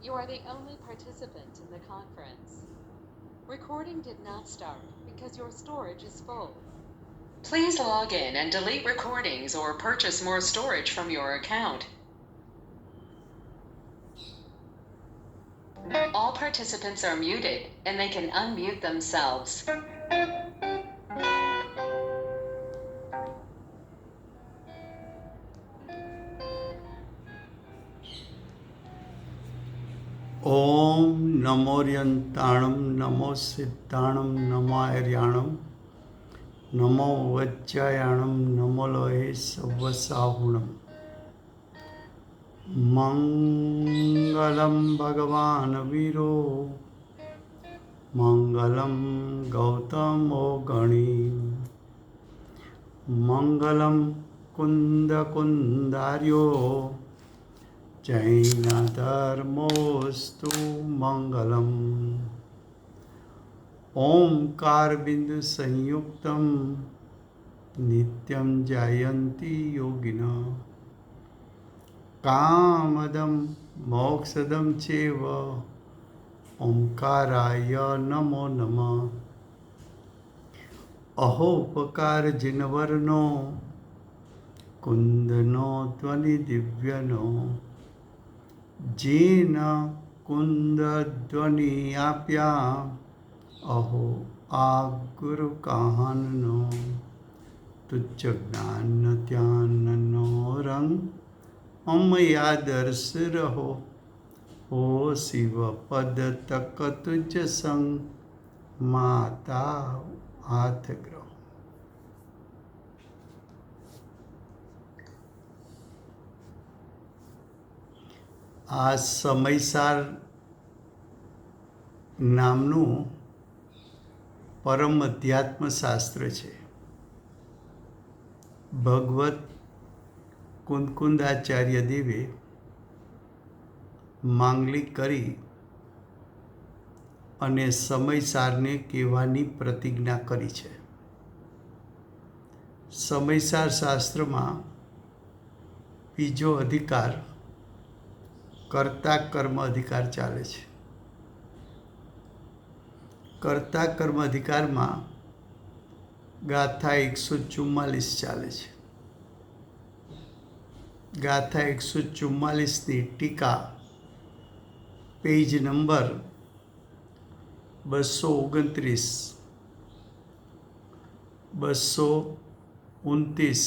You are the only participant in the conference. Recording did not start because your storage is full. Please log in and delete recordings or purchase more storage from your account. All participants are muted and they can unmute themselves. ओम नमोर्यंताणं नमो सिद्धाणं नमो आर्याणं नमो वज्रायाणं नमो लोहे सवसाहुणं मंगलं भगवान् वीरो मंगलं गौतमो गणी मंगलं कुन्दकुन्दार्यो जैनधर्मोऽस्तु मंगलम् ओंकार बिंदु संयुक्तम नित्यं जायन्ति योगिनः कामदं मोक्षदं चैव ओंकाराय नमो नमः अहोपकार जिनवर्नो कुंदनो ध्वनि दिव्यनो जेन कुंद ध्वनि आप्या अहो आ गुरु काहनो तुच्छ ज्ञान त्यानो रंग अमया दर्श रहो ओ शिव पद तक तुझ संग माता हाथ ग्रहो। આ સમયસાર નામનું પરમ અધ્યાત્મ શાસ્ત્ર છે. ભગવત કુંદકુંદાચાર્ય દેવે માંગલિક કરી અને સમયસારને કહેવાની પ્રતિજ્ઞા કરી છે. સમયસાર શાસ્ત્રમાં બીજો અધિકાર કર્તા કર્મ અધિકાર ચાલે છે. કર્તા કર્મ અધિકારમાં ગાથા 144 ચાલે છે. ગાથા 144ની ટીકા પેજ નંબર 229, 229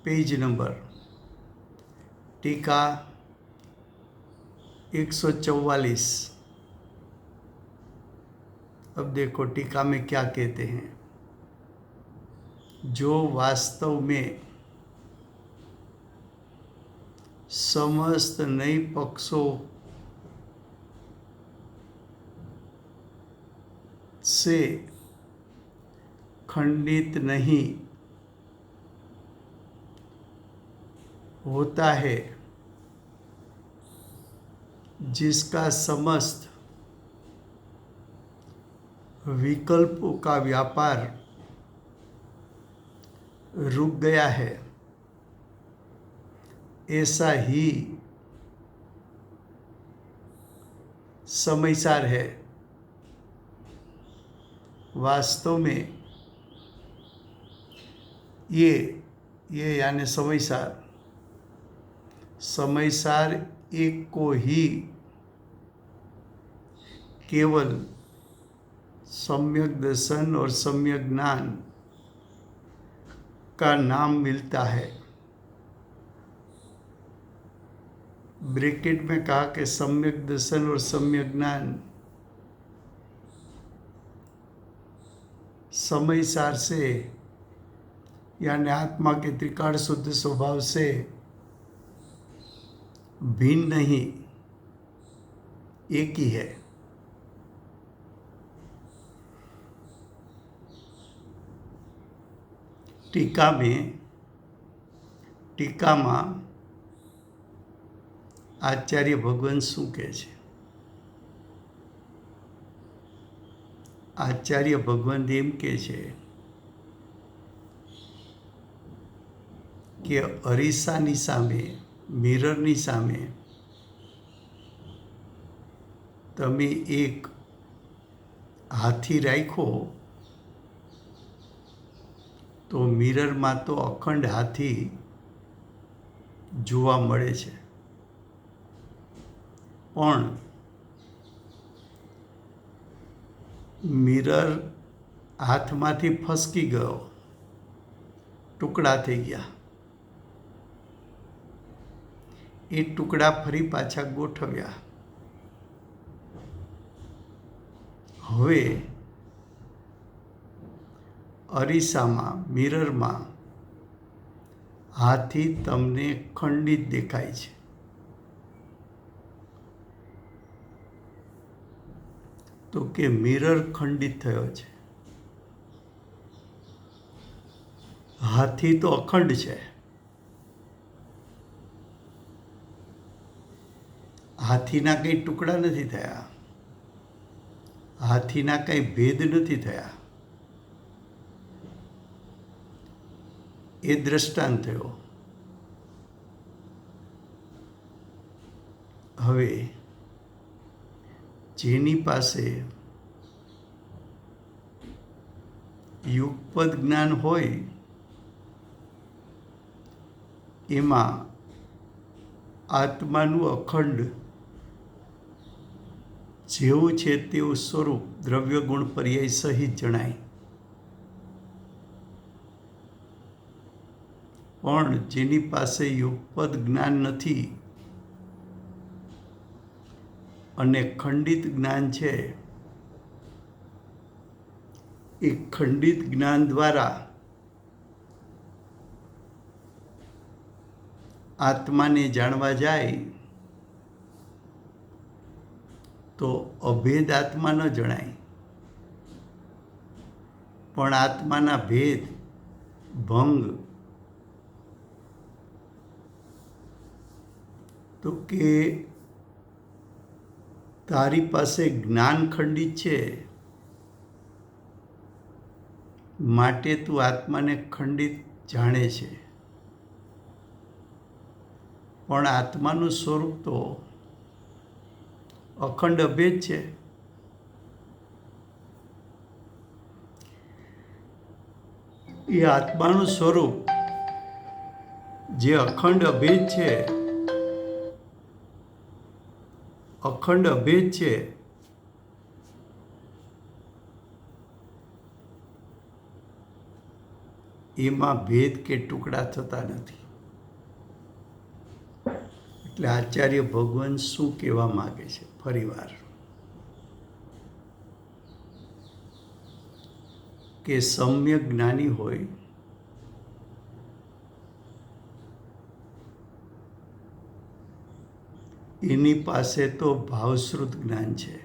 पेज नंबर टीका 144। अब देखो टीका में क्या कहते हैं। जो वास्तव में समस्त नई पक्षों से खंडित नहीं होता है, जिसका समस्त विकल्पों का व्यापार रुक गया है, ऐसा ही समयसार है। वास्तव में ये यानी समयसार एक को ही केवल सम्यक दर्शन और सम्यक ज्ञान का नाम मिलता है। ब्रैकेट में कहा कि सम्यक दर्शन और सम्यक ज्ञान समयसार से यानी आत्मा के त्रिकाल शुद्ध स्वभाव से भिन्न नहीं, एक ही है। ટીકામાં આચાર્ય ભગવાન શું કહે છે? આચાર્ય ભગવાન એમ કહે છે કે અરીસાની સામે, મિરરની સામે તમે એક હાથી રાખ્યો તો મિરરમાં તો અખંડ હાથી જોવા મળે છે, પણ મિરર હાથમાંથી ફસકી ગયો, ટુકડા થઈ ગયા. એ ટુકડા ફરી પાછા ગોઠવ્યા. હવે અરીસામાં મિરરમાં હાથી તમને ખંડિત દેખાય છે. તો કે મિરર ખંડિત થયો છે. હાથી તો અખંડ છે. હાથીના કંઈ ટુકડા નથી થયા, હાથીના કંઈ ભેદ નથી થયા. એ દ્રષ્ટાંત થયો. હવે જેની પાસે યુગપદ જ્ઞાન હોય એમાં આત્માનું અખંડ જેવું છે તેવું સ્વરૂપ દ્રવ્ય ગુણ પર્યાય સહિત જણાય. પણ જેની પાસે યુગપદ જ્ઞાન નથી અને ખંડિત જ્ઞાન છે, એ ખંડિત જ્ઞાન દ્વારા આત્માને જાણવા જાય તો અભેદ આત્મા ન જણાય, પણ આત્માના ભેદ ભંગ. તો કે તારી પાસે જ્ઞાન ખંડિત છે માટે તું આત્માને ખંડિત જાણે છે, પણ આત્માનું સ્વરૂપ તો અખંડ અભેદ છે. એ આત્માનું સ્વરૂપ જે અખંડ અભેદ છે, અખંડ અભેદ છે, એમાં ભેદ કે ટુકડા થતા નથી. એટલે આચાર્ય ભગવાન શું કહેવા માગે છે? ફરીવાર કે સમ્યક જ્ઞાની હોય એની પાસે તો ભાવશ્રુત જ્ઞાન છે,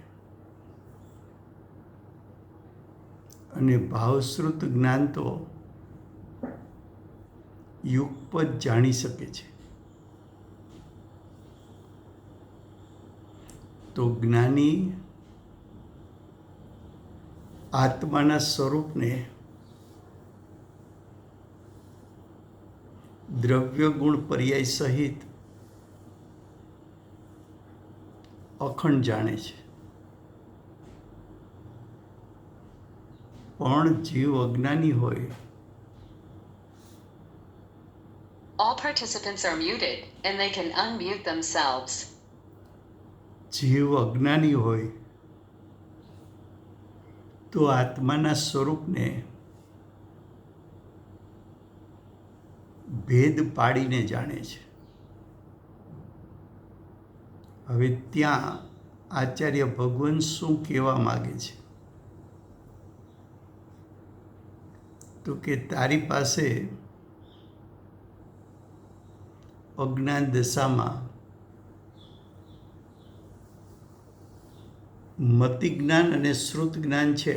અને ભાવશ્રુત જ્ઞાન તો યુગપદ જાણી શકે છે. તો જ્ઞાની આત્માના સ્વરૂપને દ્રવ્ય ગુણ પર્યાય સહિત અખંડ જાણે છે, પણ જીવ અજ્ઞાની હોય All participants are muted and they can unmute themselves. જીવ અજ્ઞાની હોય તો આત્માના સ્વરૂપને ભેદ પાડીને જાણે છે. હવે ત્યાં આચાર્ય ભગવાન શું કહેવા માગે છે? તો કે તારી પાસે અજ્ઞાન દશામાં મતિ જ્ઞાન અને શ્રુત જ્ઞાન છે.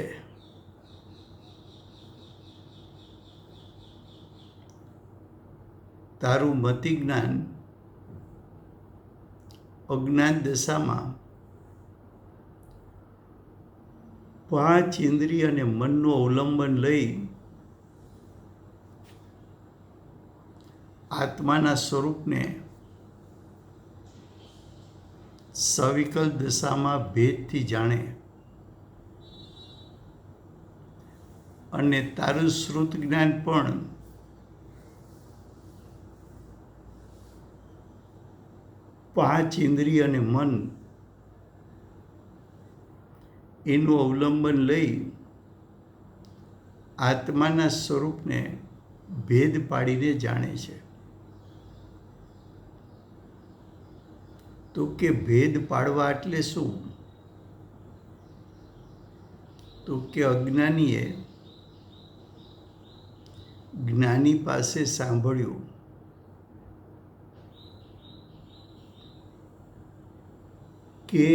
તારું મતિ જ્ઞાન અજ્ઞાન દશામાં 5 ઇન્દ્રિય અને મનનું અવલંબન લઈ આત્માના સ્વરૂપને સવિકલ દશામાં ભેદથી જાણે અને તારું શ્રુત જ્ઞાન પણ પાંચ ઇન્દ્રિય અને મન એનું અવલંબન લઈ આત્માના સ્વરૂપને ભેદ પાડીને જાણે છે. તો કે ભેદ પાડવા એટલે શું? તો કે અજ્ઞાનીએ જ્ઞાની પાસે સાંભળ્યું કે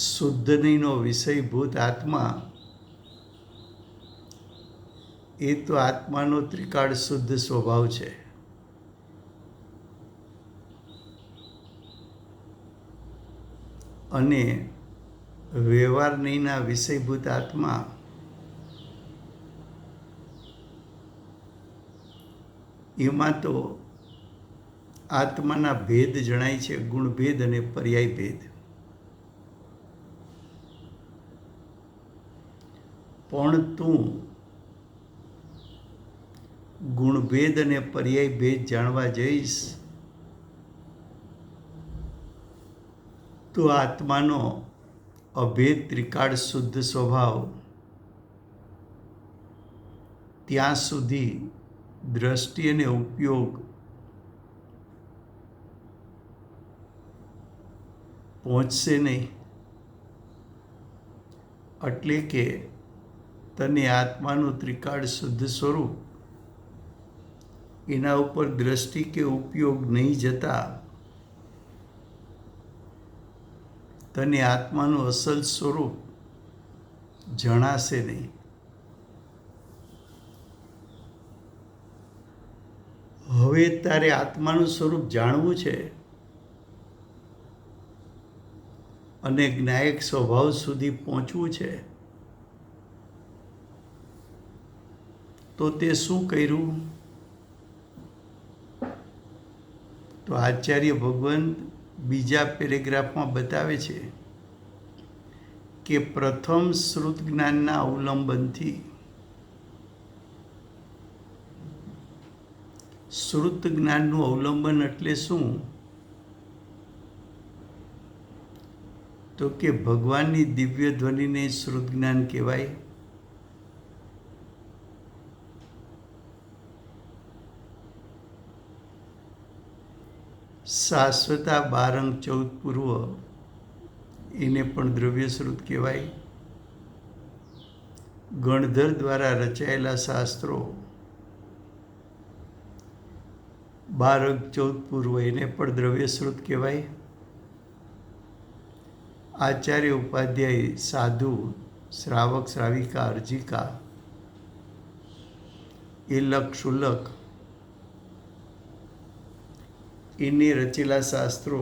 શુદ્ધ નહીંનો વિષયભૂત આત્મા એ તો આત્માનો ત્રિકાળ શુદ્ધ સ્વભાવ છે. અને વ્યવહાર નહીંના વિષયભૂત આત્મા એમાં તો આત્માના ભેદ જણાય છે, ગુણભેદ અને પર્યાય ભેદ. પણ તું ગુણભેદ અને પર્યાય ભેદ જાણવા જઈશ તો આત્માનો અભેદ ત્રિકાળ શુદ્ધ સ્વભાવ ત્યાં સુધી દ્રષ્ટિ અને ઉપયોગ પહોંચશે નહીં. એટલે કે તને આત્માનું ત્રિકાળ શુદ્ધ સ્વરૂપ એના ઉપર દ્રષ્ટિ કે ઉપયોગ નહીં જતા તને આત્માનું અસલ સ્વરૂપ જણાશે નહીં. હવે તારે આત્માનું સ્વરૂપ જાણવું છે અને જ્ઞાયક સ્વભાવ સુધી પહોંચવું છે તો તે શું કર્યું? તો આચાર્ય ભગવંત બીજા પેરેગ્રાફમાં બતાવે છે કે પ્રથમ શ્રુત જ્ઞાનના અવલંબનથી શ્રુત જ્ઞાનનું અવલંબન એટલે શું? તો કે ભગવાનની દિવ્ય ધ્વનિને શ્રુત જ્ઞાન કહેવાય. શાશ્વતા 12 અંક 14 પૂર્વ એને પણ દ્રવ્ય શ્રુત કહેવાય. ગણધર દ્વારા રચાયેલા શાસ્ત્રો 12 અંક 14 પૂર્વ એને પણ દ્રવ્ય શ્રુત કહેવાય. આચાર્ય ઉપાધ્યાય સાધુ શ્રાવક શ્રાવિકા અર્જિકા એ લક્ષુલક એને રચેલા શાસ્ત્રો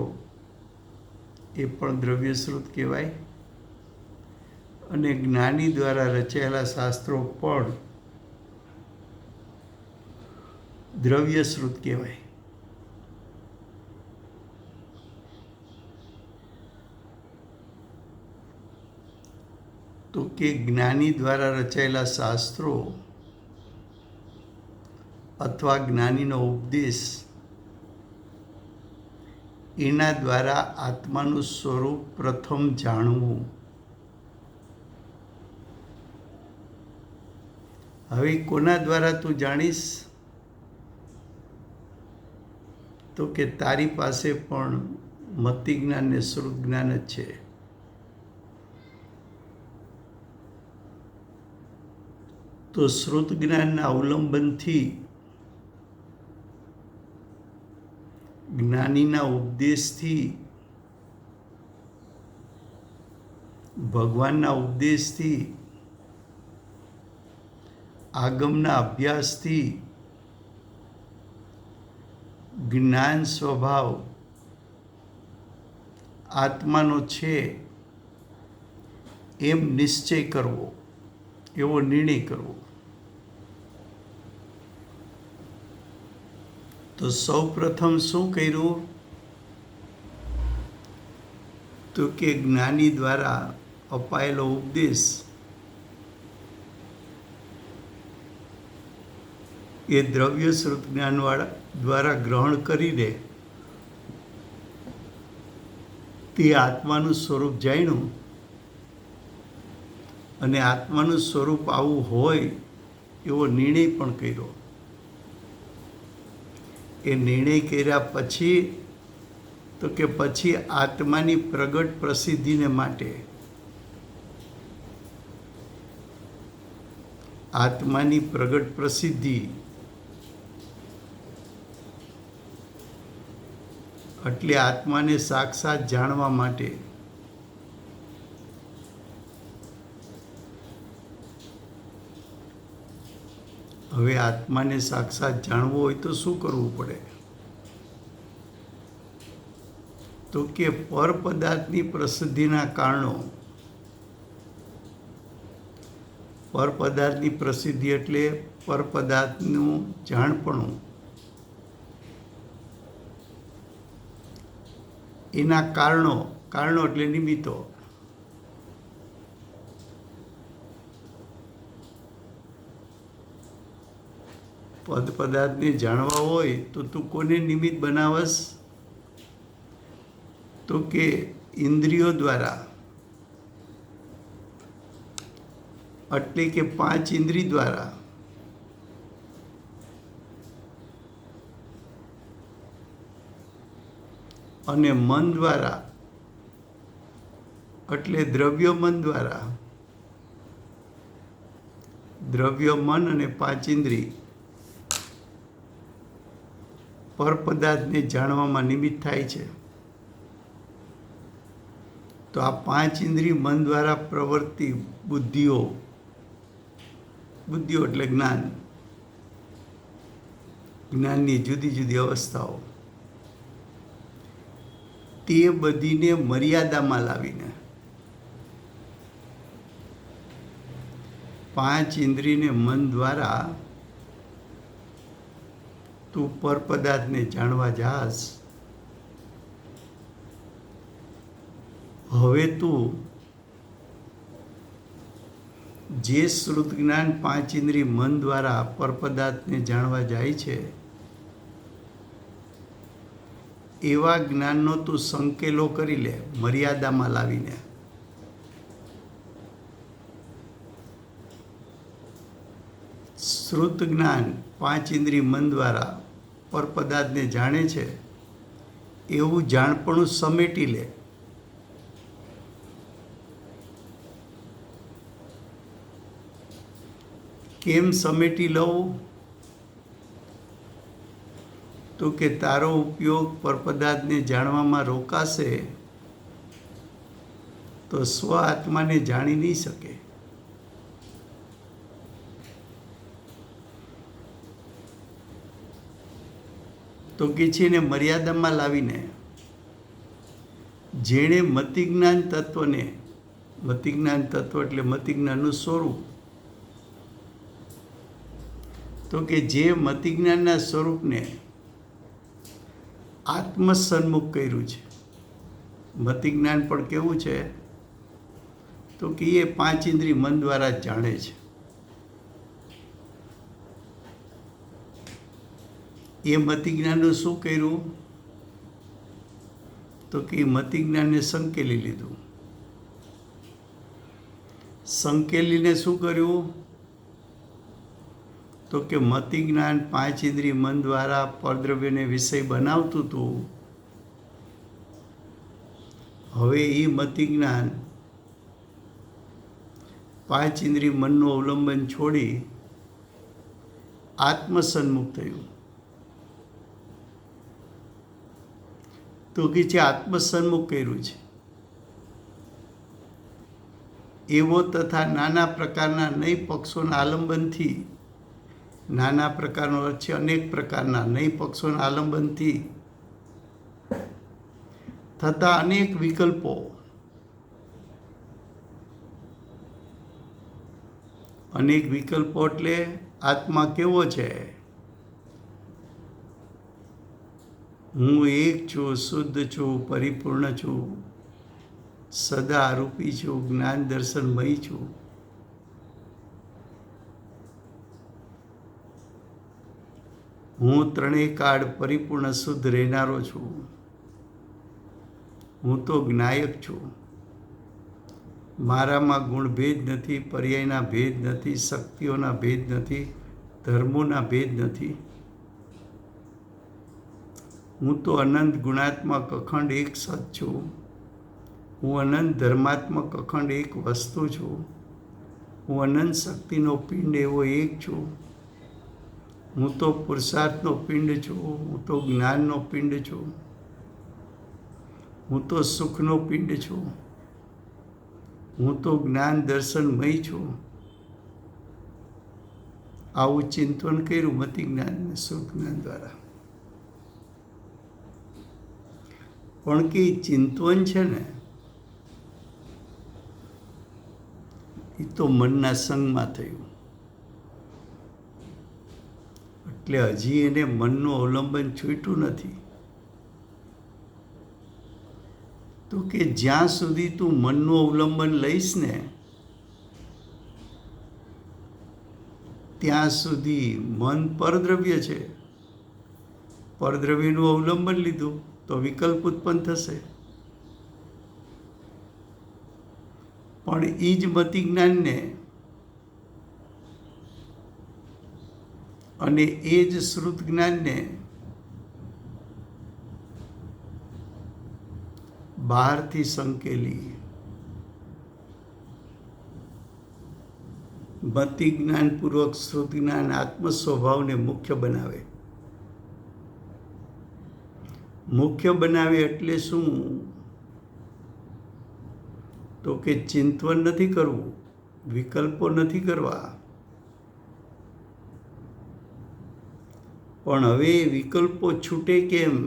એ પણ દ્રવ્ય શ્રુત કહેવાય. અને જ્ઞાની દ્વારા રચાયેલા શાસ્ત્રો પણ દ્રવ્ય શ્રુત કહેવાય. તો કે જ્ઞાની દ્વારા રચાયેલા શાસ્ત્રો અથવા જ્ઞાનીનો ઉપદેશ એના દ્વારા આત્માનું સ્વરૂપ પ્રથમ જાણવું. હવે કોના દ્વારા તું જાણીશ? તો કે તારી પાસે પણ મતિ જ્ઞાન ને શ્રુત જ્ઞાન જ છે. તો શ્રુત જ્ઞાનના અવલંબનથી જ્ઞાનીના ઉપદેશથી ભગવાનના ઉપદેશથી આગમના અભ્યાસથી જ્ઞાન સ્વભાવ આત્માનો છે એમ નિશ્ચય કરવો, એવો નિર્ણય કરવો. તો સૌ પ્રથમ શું કર્યું? તો કે જ્ઞાની દ્વારા અપાયેલો ઉપદેશ એ દ્રવ્ય સ્વરૂપ જ્ઞાનવાળા દ્વારા ગ્રહણ કરીને તે આત્માનું સ્વરૂપ જાણ્યું અને આત્માનું સ્વરૂપ આવું હોય એવો નિર્ણય પણ કર્યો. એ નિર્ણય કર્યા પછી તો કે પછી આત્માની પ્રગટ પ્રસિદ્ધિને માટે આત્માની પ્રગટ પ્રસિદ્ધિ એટલે આત્માને સાક્ષાત જાણવા માટે હવે આત્માને સાક્ષાત જાણવો હોય તો શું કરવું પડે? તો કે પર પદાર્થની પ્રસિદ્ધિના કારણો. પર પદાર્થની પ્રસિદ્ધિ એટલે પર પદાર્થનું જાણપણું, એના કારણો એટલે નિમિત્તો. પદાર્થને જાણવા હોય તો તું કોને નિમિત્ત બનાવસ? તો કે ઇન્દ્રિયો દ્વારા, એટલે કે 5 ઇન્દ્રિય દ્વારા. અને મન દ્વારા, એટલે દ્રવ્ય મન દ્વારા. દ્રવ્ય મન અને 5 ઇન્દ્રિય પર પદાર્થને જાણવામાં નિમિત્ત થાય છે. તો આ 5 ઇન્દ્રિય મન દ્વારા પ્રવૃત્તિ બુદ્ધિઓ એટલે જ્ઞાનની જુદી જુદી અવસ્થાઓ, તે બધીને મર્યાદામાં લાવીને 5 ઇન્દ્રિયને મન દ્વારા તું પર પદાર્થને જાણવા જાસ. હવે તું જે શ્રુત જ્ઞાન 5 ઇન્દ્રિય મન દ્વારા પર પદાર્થને જાણવા જાય છે એવા જ્ઞાનનો તું સંકેલો કરી લે મર્યાદામાં લાવીને. શ્રુત જ્ઞાન 5 ઇન્દ્રિય મન દ્વારા પર પદાર્થને જાણે છે એવું જાણપણું સમેટી લે. કેમ સમેટી લઉં? તો કે તારો ઉપયોગ પર પદાર્થને જાણવામાં રોકાશે તો સ્વ આત્માને જાણી નહીં શકે. તો કે છે ને મર્યાદામાં લાવીને જેણે મતિજ્ઞાન તત્વને, મતિજ્ઞાન તત્વ એટલે મતિજ્ઞાનનું સ્વરૂપ, તો કે જે મતિજ્ઞાનના સ્વરૂપને આત્મસન્મુખ કર્યું છે. મતિજ્ઞાન પણ કેવું છે? તો કે એ 5 ઇન્દ્રિય મન દ્વારા જ જાણે છે. એ મતિજ્ઞાનનું શું કર્યું? તો કે એ મતિજ્ઞાનને સંકેલી લીધું. સંકેલીને શું કર્યું? તો કે મતિજ્ઞાન 5 ઇન્દ્રિય મન દ્વારા પરદ્રવ્યને વિષય બનાવતું હતું. હવે એ મતિજ્ઞાન 5 ઇન્દ્રિય મનનું અવલંબન છોડી આત્મસન્મુખ થયું. તો કે છે આત્મસન્મુખ કર્યું છે. એવો તથા નાના પ્રકારના નય પક્ષોના આલંબનથી, નાના પ્રકારનો અર્થ છે અનેક પ્રકારના, નય પક્ષોના આલંબનથી થતા અનેક વિકલ્પો, અનેક વિકલ્પો એટલે આત્મા કેવો છે? હું એક છું, શુદ્ધ છું, પરિપૂર્ણ છું, સદા આરૂપી છું, જ્ઞાન દર્શનમય છું. હું ત્રણેય કાળ પરિપૂર્ણ શુદ્ધ રહેનારો છું. હું તો જ્ઞાયક છું. મારામાં ગુણભેદ નથી, પર્યાયના ભેદ નથી, શક્તિઓના ભેદ નથી, ધર્મોના ભેદ નથી. હું તો અનંત ગુણાત્મક અખંડ એક સત છું. હું અનંત ધર્માત્મક અખંડ એક વસ્તુ છું. હું અનંત શક્તિનો પિંડ એવો એક છું. હું તો પુરુષાર્થનો પિંડ છું. હું તો જ્ઞાનનો પિંડ છું. હું તો સુખનો પિંડ છું. હું તો જ્ઞાન દર્શનમય છું. આવું ચિંતન કર્યું મતિ જ્ઞાન અને શુદ્ધ જ્ઞાન દ્વારા. પણ કે ચિંતન છે ને એ તો મનના સંગમાં થયું. એટલે હજી એને મનનું અવલંબન છૂટ્યું નથી. તો કે જ્યાં સુધી તું મનનું અવલંબન લઈશ ને ત્યાં સુધી મન પરદ્રવ્ય છે. પરદ્રવ્યનું અવલંબન લીધું તો વિકલ્પ ઉત્પન્ન થશે. પણ એ જ મતિ જ્ઞાનને અને એ જ શ્રુત જ્ઞાનને બહારથી સંકેલી મતિ જ્ઞાનપૂર્વક શ્રુત જ્ઞાન આત્મ સ્વભાવને મુખ્ય બનાવે. મુખ્ય બનાવે એટલે શું? તો કે ચિંતન નથી કરવું, વિકલ્પો નથી કરવા. પણ હવે વિકલ્પો છૂટે કેમ?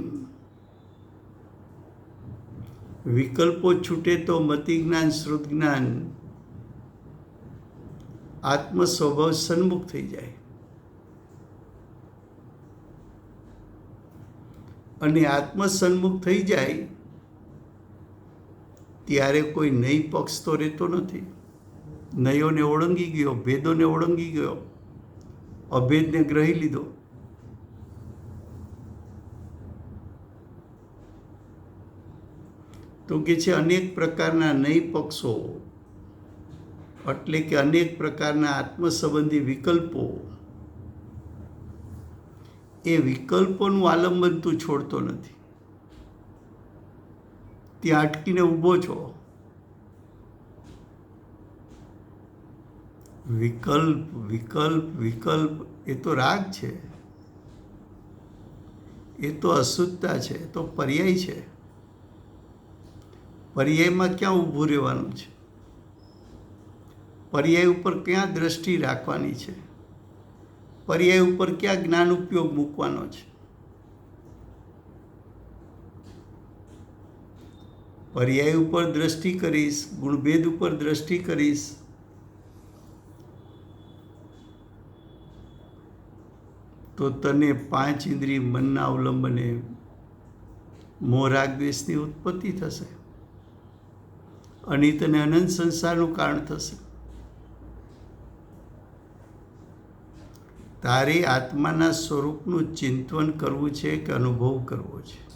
વિકલ્પો છૂટે તો મતિ જ્ઞાન શ્રુત જ્ઞાન આત્મ સ્વભાવ સન્મુખ થઈ જાય. અને આત્મ સન્મુખ થઈ જાય ત્યારે કોઈ નઈ પક્ષ તો રહેતો નથી. નયોને ઓળંગી ગયો, ભેદોને ઓળંગી ગયો, અભેદને ગ્રહી લીધો. તો કે છે અનેક પ્રકારના નઈ પક્ષો એટલે કે અનેક પ્રકારના આત્મ સંબંધી વિકલ્પો. એ વિકલ્પોનું આલંબન તું છોડતો નથી. ત્યાં અટકીને ઊભો છો. વિકલ્પ વિકલ્પ વિકલ્પ એ તો રાગ છે, એ તો અશુદ્ધતા છે, એ તો પર્યાય છે. પર્યાયમાં ક્યાં ઊભું રહેવાનું છે? પર્યાય ઉપર ક્યાં દ્રષ્ટિ રાખવાની છે? પર્યાય ઉપર ક્યાં જ્ઞાન ઉપયોગ મૂકવાનો છે? પર્યાય ઉપર દ્રષ્ટિ કરીશ, ગુણભેદ ઉપર દ્રષ્ટિ કરીશ તો તને પાંચ ઇન્દ્રિય મનના અવલંબને મોહ રાગ દ્વેષની ઉત્પત્તિ થશે અને તને અનંત સંસારનું કારણ થશે. તારે આત્માના સ્વરૂપનું ચિંતન કરવું છે કે અનુભવ કરવો છે?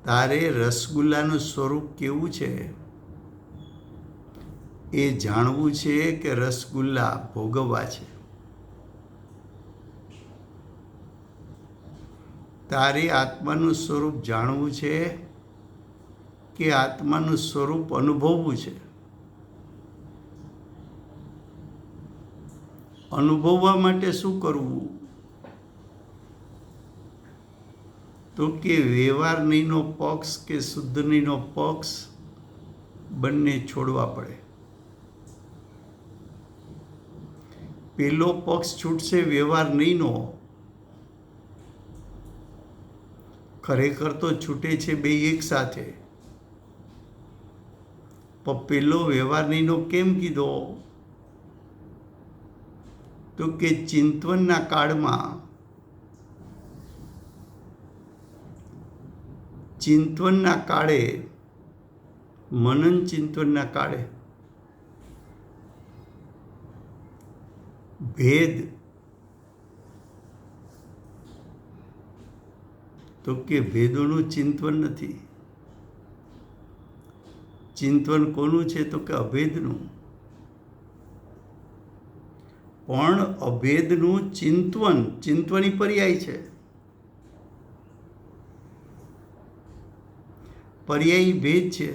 તારે રસગુલ્લાનું સ્વરૂપ કેવું છે એ જાણવું છે કે રસગુલ્લા ભોગવવા છે? તારે આત્માનું સ્વરૂપ જાણવું છે કે આત્માનું સ્વરૂપ અનુભવવું છે? અનુભવવા માટે શું કરવું? તો કે વ્યવહાર નહીંનો પક્ષ કે શુદ્ધ નહીંનો પક્ષ બંને છોડવા પડે. પેલો પક્ષ છૂટશે વ્યવહાર નહીંનો. ખરેખર તો છૂટે છે બે એક સાથે. પણ પેલો વ્યવહાર નહીંનો કેમ કીધો? તો કે ચિંતનના કાળમાં ચિંતવનના કાળે, મનન ચિંતવનના કાળે ભેદ તો કે ભેદોનું ચિંતવન નથી. ચિંતવન કોનું છે તો કે અભેદનું. પણ અભેદનું ચિંતવન, ચિંતવની પર્યાય છે. પર્યાયી ભેદ છે.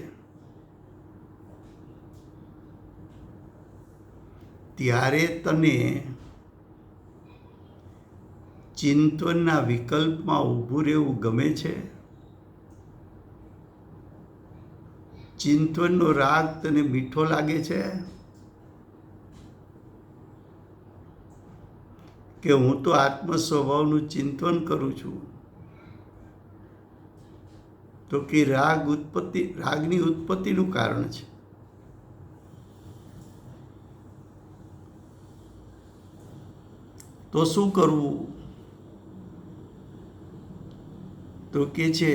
ત્યારે તને ચિંતવનના વિકલ્પમાં ઊભું રહેવું ગમે છે? ચિંતવનનો રાગ તને મીઠો લાગે છે કે હું તો આત્મ સ્વભાવનું ચિંતવન કરું છું? તો કે રાગની ઉત્પત્તિનું કારણ છે. તો શું કરવું? તો કે છે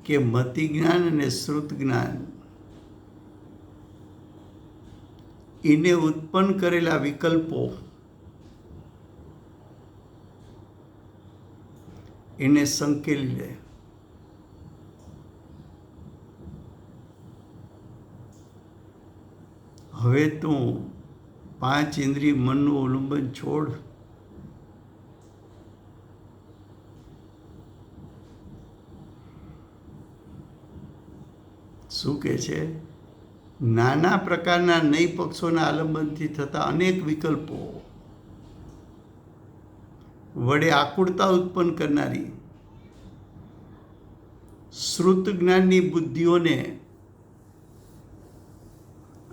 કે મતિ જ્ઞાન અને શ્રુત જ્ઞાન એને ઉત્પન્ન કરેલા વિકલ્પો એને સંકેલી લે. હવે તું 5 ઇન્દ્રિય મનનું અવલંબન છોડ. શું કહે છે? નાના પ્રકારના નય પક્ષોના આલંબનથી થતા અનેક વિકલ્પો વડે આકુળતા ઉત્પન્ન કરનારી શ્રુત જ્ઞાનની બુદ્ધિઓને,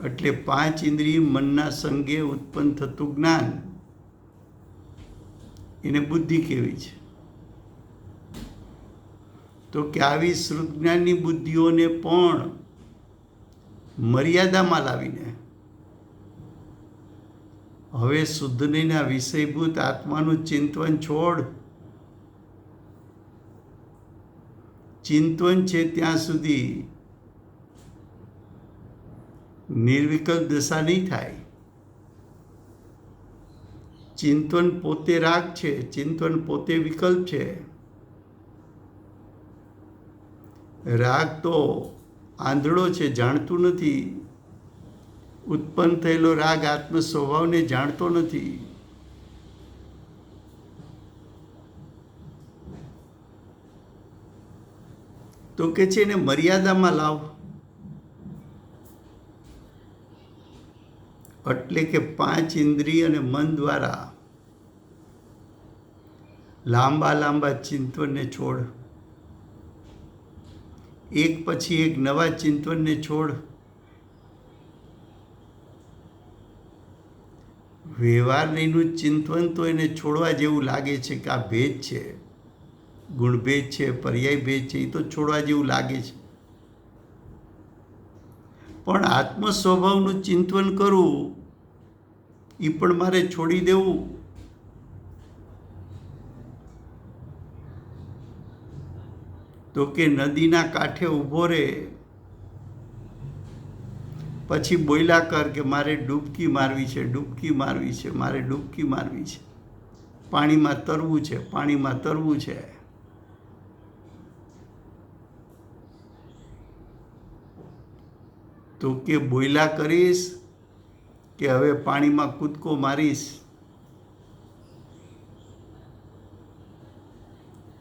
એટલે 5 ઇન્દ્રિય મનના સંગે ઉત્પન્ન થતું જ્ઞાન, એને બુદ્ધિ કહેવી છે. તો કે આવી શ્રુત જ્ઞાનની બુદ્ધિઓને પણ મર્યાદામાં લાવીને હવે શુદ્ધનીના વિષયભૂત આત્માનું ચિંતવન છોડ. ચિંતવન છે ત્યાં સુધી નિર્વિકલ્પ દશા નહીં થાય. ચિંતવન પોતે રાગ છે, ચિંતવન પોતે વિકલ્પ છે. રાગ તો આંધળો છે, જાણતું નથી. ઉત્પન્ન થયેલો રાગ આત્મ સ્વભાવને જાણતો નથી. તો કે છે એને મર્યાદામાં લાવ. એટલે કે 5 ઇન્દ્રિય અને મન દ્વારા લાંબા લાંબા ચિંતવનને છોડ. એક પછી એક નવા ચિંતવનને છોડ. વ્યવહારનું ચિંતવન તો એને છોડવા જેવું લાગે છે કે આ ભેદ છે, ગુણભેદ છે, પર્યાય ભેદ છે, એ તો છોડવા જેવું લાગે છે. પણ આત્મ સ્વભાવનું ચિંતવન કરવું એ પણ મારે છોડી દેવું. તો કે નદીના કાંઠે ઊભો રહે, પછી બોલ્યા કર કે મારે ડૂબકી મારવી છે, ડૂબકી મારવી છે, મારે ડૂબકી મારવી છે, પાણીમાં તરવું છે, પાણીમાં તરવું છે. તો કે બોલ્યા કરીશ કે હવે પાણીમાં કૂદકો મારીશ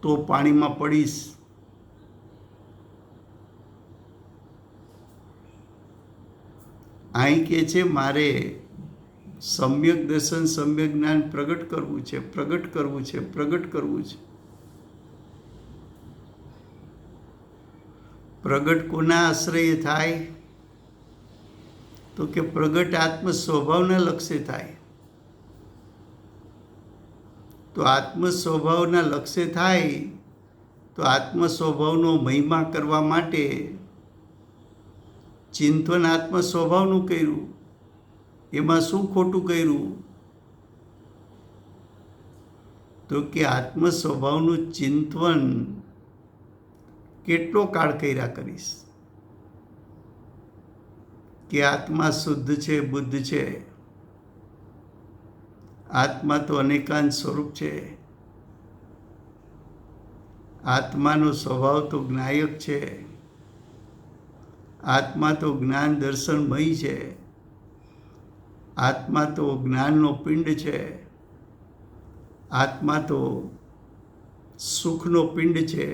તો પાણીમાં પડીશ. અહીં કે છે મારે સમ્યક દર્શન, સમ્યક જ્ઞાન પ્રગટ કરવું છે, પ્રગટ કરવું છે, પ્રગટ કરવું છે. પ્રગટ કોના આશ્રય થાય? તો કે પ્રગટ આત્મ સ્વભાવના લક્ષ્ય થાય. તો આત્મ સ્વભાવના લક્ષ્ય થાય તો આત્મ સ્વભાવનો મહિમા કરવા માટે ચિંતન આત્મ સ્વભાવનું કર્યું, એમાં શું ખોટું કર્યું? તો કે આત્મ સ્વભાવનું ચિંતન કેટલો કાળ કર્યા કરીશ? કે આત્મા શુદ્ધ છે, બુદ્ધ છે, આત્મા તો અનેકાંત સ્વરૂપ છે, આત્માનો સ્વભાવ તો જ્ઞાયક છે, આત્મા તો જ્ઞાન દર્શનમય છે, આત્મા તો જ્ઞાનનો પિંડ છે, આત્મા તો સુખનો પિંડ છે,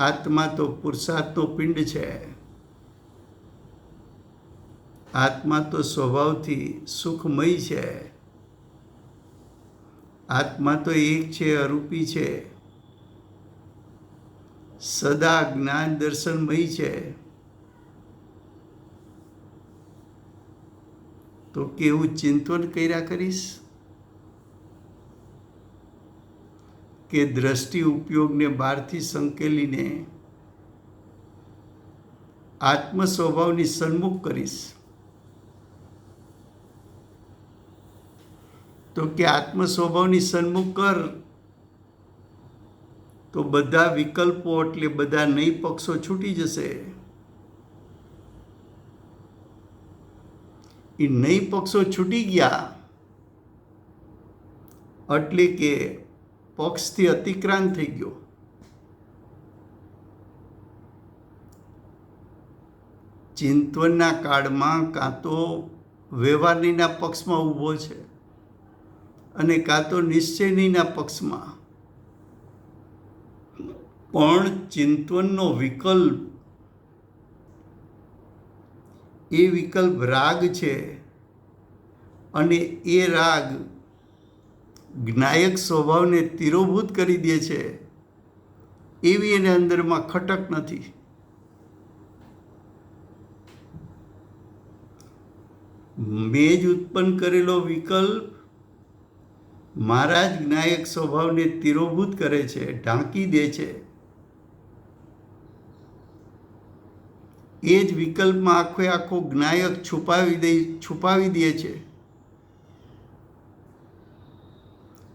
આત્મા તો પુરુષાર્થનો પિંડ છે, આત્મા તો સ્વભાવથી સુખમય છે, આત્મા તો એક છે, અરૂપી છે, સદા જ્ઞાન દર્શનમય છે. તો કેવું ચિંતન કર્યા કરીશ કે દ્રષ્ટિ ઉપયોગને બહારથી સંકેલીને આત્મ સ્વભાવની સન્મુખ કરીશ. તો કે આત્મ સ્વભાવની સન્મુખ કર તો બધા વિકલ્પો એટલે બધા નહીં પક્ષો છૂટી જશે. એ નહીં પક્ષો છૂટી ગયા એટલે કે પક્ષથી અતિક્રાંત થઈ ગયો. ચિંતનના કાળમાં કાં તો વ્યવહારનીના પક્ષમાં ઊભો છે અને કાં તો નિશ્ચયનીના પક્ષમાં. પણ ચિંતનનો વિકલ્પ એ વિકલ્પ રાગ છે અને એ રાગ જ્ઞાયક સ્વભાવને તિરોભૂત કરી દે છે. એવી એને અંદરમાં ખટક નથી. મેં જ ઉત્પન્ન કરેલો વિકલ્પ મારા જ જ્ઞાયક સ્વભાવને તિરોભૂત કરે છે, ઢાંકી દે છે. એ જ વિકલ્પમાં આખો જ્ઞાયક છુપાવી દે છે.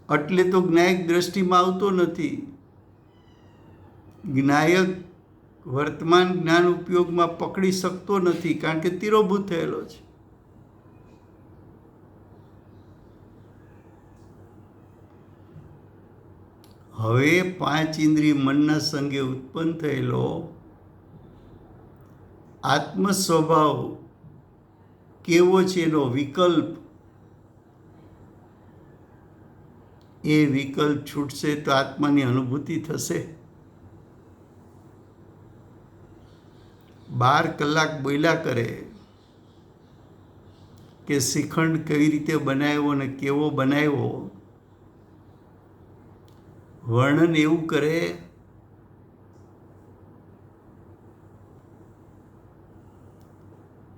એટલે તો જ્ઞાયક દ્રષ્ટિમાં આવતો નથી. જ્ઞાયક વર્તમાન જ્ઞાન ઉપયોગમાં પકડી શકતો નથી, કારણ કે તિરોભૂત થયેલો છે. હવે 5 ઇન્દ્રિય મનના સંગે ઉત્પન્ન થયેલો આત્મ સ્વભાવ કેવો છે એનો વિકલ્પ, એ વિકલ્પ છૂટશે તો આત્માની અનુભૂતિ થશે. 12 કલાક બોલ્યા કરે કે શ્રીખંડ કેવી રીતે બનાવ્યો અને કેવો બનાવ્યો, વર્ણન એવું કરે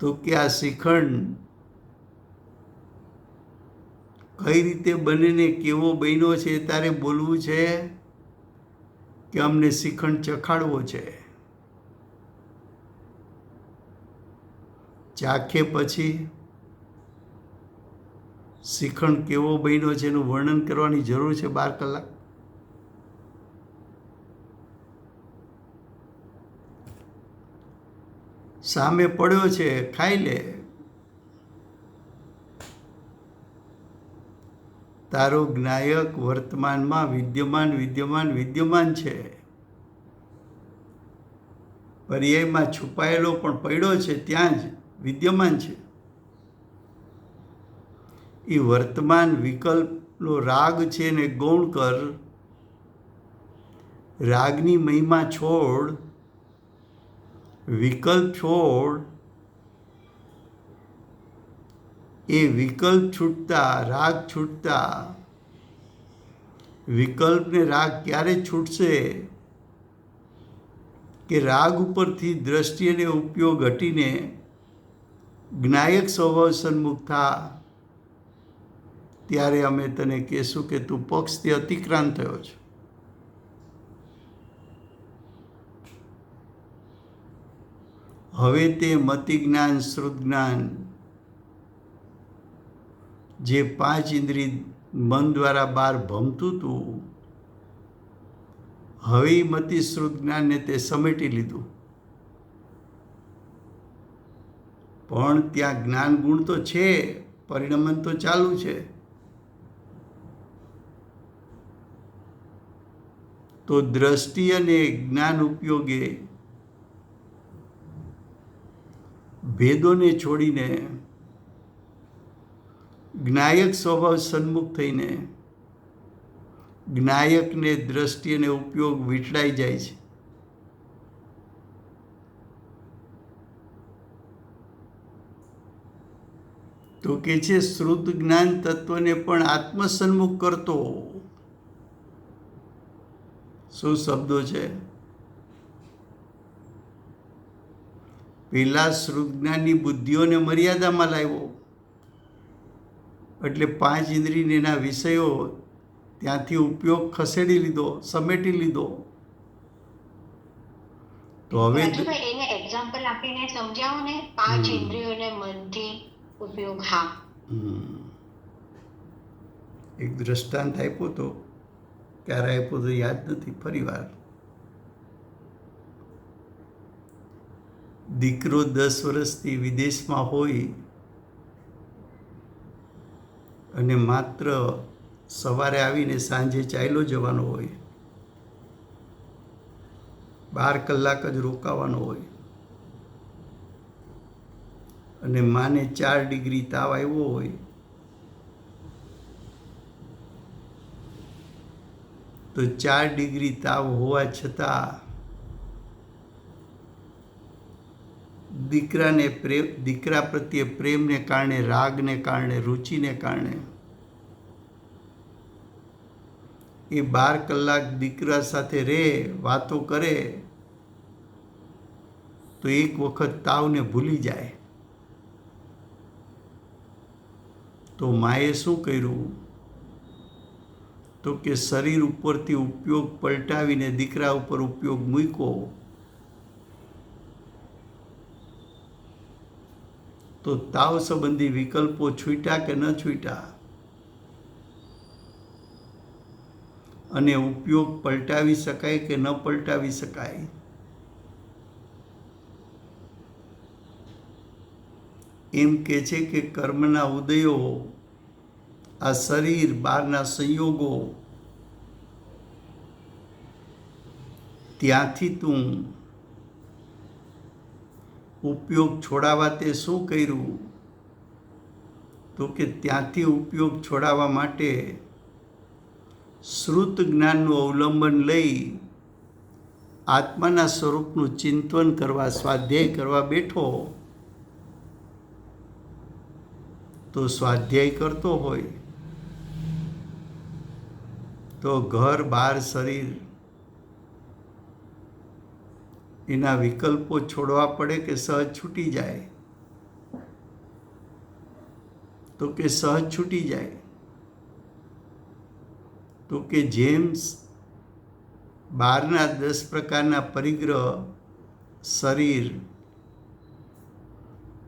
તો કે આ શ્રીખંડ કઈ રીતે બનીને કેવો બન્યો છે તારે બોલવું છે કે અમને શ્રીખંડ ચખાડવો છે? ચાખે પછી શ્રીખંડ કેવો બન્યો છે એનું વર્ણન કરવાની જરૂર છે 12 કલાક? સામે પડ્યો છે, ખાઈ લે. તારો જ્ઞાયક વર્તમાનમાં વિદ્યમાન છે. પર્યાયમાં છુપાયેલો પણ પડ્યો છે, ત્યાં જ વિદ્યમાન છે. એ વર્તમાન વિકલ્પનો રાગ છે ને ગૌણ કર. રાગની મહિમા છોડ, વિકલ્પ છોડ. એ વિકલ્પ છૂટતા, રાગ છૂટતા, વિકલ્પને રાગ ક્યારે છૂટશે કે રાગ ઉપરથી દ્રષ્ટિ અને ઉપયોગ હટીને જ્ઞાયક સ્વભાવ સન્મુખ થા, ત્યારે અમે તને કહેશું કે તું પક્ષથી અતિક્રાંત થયો છે. હવે તે મતિ જ્ઞાન, શ્રુત જ્ઞાન, જે 5 ઇન્દ્રિય મન દ્વારા બહાર ભમતું હતું, હવે મતિ શ્રુત જ્ઞાનને તે સમેટી લીધું. પણ ત્યાં જ્ઞાન ગુણ તો છે, પરિણમન તો ચાલુ છે. તો દ્રષ્ટિ અને જ્ઞાન ઉપયોગે ભેદોને છોડીને જ્ઞાયક સ્વભાવ સન્મુખ થઈને જ્ઞાયકને દ્રષ્ટિ અને ઉપયોગ વીંટળાઈ જાય છે. તો કે છે શ્રુત જ્ઞાન તત્વને પણ આત્મસન્મુખ કરતો. શું શબ્દો છે? પેલા શ્રુત જ્ઞાનની બુદ્ધિઓને મર્યાદામાં લાવ્યો, એટલે 5 ઇન્દ્રિયના એના વિષયો ત્યાંથી ઉપયોગ ખસેડી લીધો, સમેટી લીધો. તો હવે એને એક્ઝામ્પલ આપીને સમજાવો ને, 5 ઇન્દ્રિયોને મનથી ઉપયોગ. હા, એક દ્રષ્ટાંત આપ્યો તો, ક્યારે આપ્યો તો યાદ નથી, ફરી વાર. દીકરો 10 વર્ષથી વિદેશમાં હોય અને માત્ર સવારે આવીને સાંજે ચાલ્યો જવાનો હોય, 12 કલાક જ રોકાવાનો હોય, અને માને 4 ડિગ્રી તાવ આવ્યો હોય, તો 4 ડિગ્રી તાવ હોવા છતાં દીકરા પ્રત્યે પ્રેમને કારણે, રાગને કારણે, રુચિને કારણે એ 12 કલાક દીકરા સાથે રહે, વાતો કરે, તો એક વખત તાવને ભૂલી જાય. તો માએ શું કર્યું? તો કે શરીર ઉપરથી ઉપયોગ પલટાવીને દીકરા ઉપર ઉપયોગ મૂક્યો. તો તાવ સંબંધી વિકલ્પો છૂટ્યા કે ન છૂટ્યા? અને ઉપયોગ પલટાવી શકાય કે ન પલટાવી શકાય? એમ કે છે કે કર્મના ઉદયો, આ શરીર, બહારના સંયોગો, ત્યાંથી તું ઉપયોગ છોડાવવા તે શું કર્યું? તો કે ત્યાંથી ઉપયોગ છોડાવવા માટે શ્રુત જ્ઞાનનું અવલંબન લઈ આત્માના સ્વરૂપનું ચિંતન કરવા, સ્વાધ્યાય કરવા બેઠો. તો સ્વાધ્યાય કરતો હોય તો ઘર, બહાર, શરીર, એના વિકલ્પો છોડવા પડે કે સહજ છૂટી જાય? તો કે સહજ છૂટી જાય. તો કે જેમ બહારના 10 પ્રકારના પરિગ્રહ, શરીર,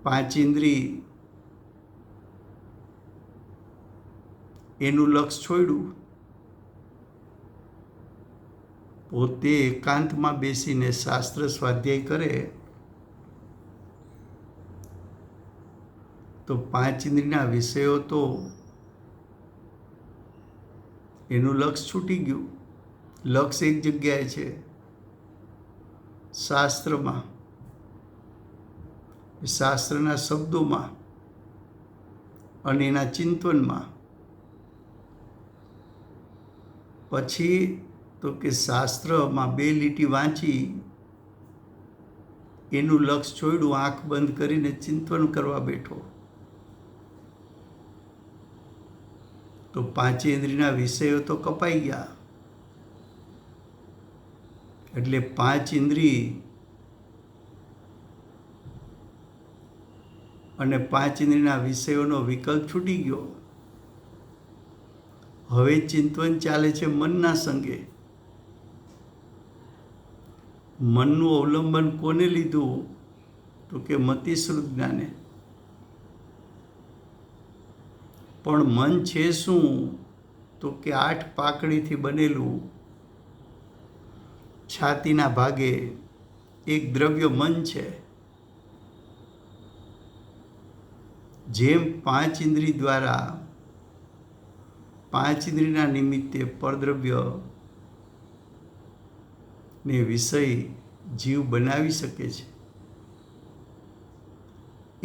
5 ઇન્દ્રિય, એનું લક્ષ છોડ્યું, પોતે એકાંતમાં બેસીને શાસ્ત્ર સ્વાધ્યાય કરે, તો 5 ઇન્દ્રિયના વિષયો તો એનું લક્ષ છૂટી ગયું. લક્ષ એક જગ્યાએ છે, શાસ્ત્રમાં, શાસ્ત્રના શબ્દોમાં અને એના ચિંતનમાં. પછી તો કે શાસ્ત્રમાં 2 લીટી વાંચી એનું લક્ષ છોડ્યું, આંખ બંધ કરીને ચિંતન કરવા બેઠો. તો 5 ઇન્દ્રિયના વિષયો તો કપાઈ ગયા. એટલે 5 ઇન્દ્રિય અને 5 ઇન્દ્રિયના વિષયોનો વિકલ્પ છૂટી ગયો. હવે ચિંતન ચાલે છે મનના સંગે. મનનું અવલંબન કોને લીધું? તો કે મતિશ્રુત જ્ઞાને. પણ મન છે શું? તો કે 8 પાંખડીથી બનેલું છાતીના ભાગે એક દ્રવ્ય મન છે. જેમ 5 ઇન્દ્રિય દ્વારા 5 ઇન્દ્રિયના નિમિત્તે પરદ્રવ્ય ને વિષય જીવ બનાવી શકે છે,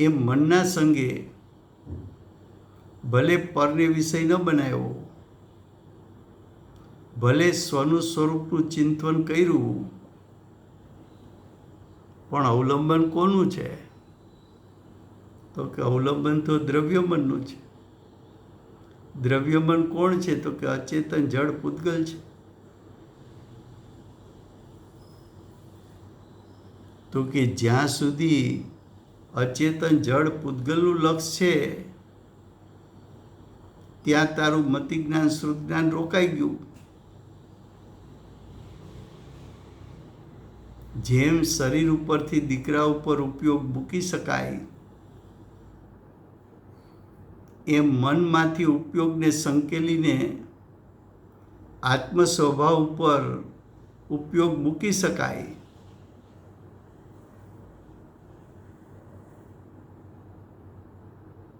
એમ મનના સંગે ભલે પરને વિષય ન બનાવ્યો, ભલે સ્વનું સ્વરૂપનું ચિંતન કર્યું, પણ અવલંબન કોનું છે? તો કે અવલંબન તો દ્રવ્યમનનું છે. દ્રવ્યમન કોણ છે? તો કે અચેતન જડ પૂતગલ છે. તો કે જ્યાં સુધી અચેતન જડ પૂતગલનું લક્ષ છે ત્યાં તારું મતિ જ્ઞાન શ્રુત જ્ઞાન રોકાઈ ગયું. જેમ શરીર ઉપરથી દીકરા ઉપર ઉપયોગ મૂકી શકાય, એમ મનમાંથી ઉપયોગને સંકેલીને આત્મ સ્વભાવ ઉપર ઉપયોગ મૂકી શકાય.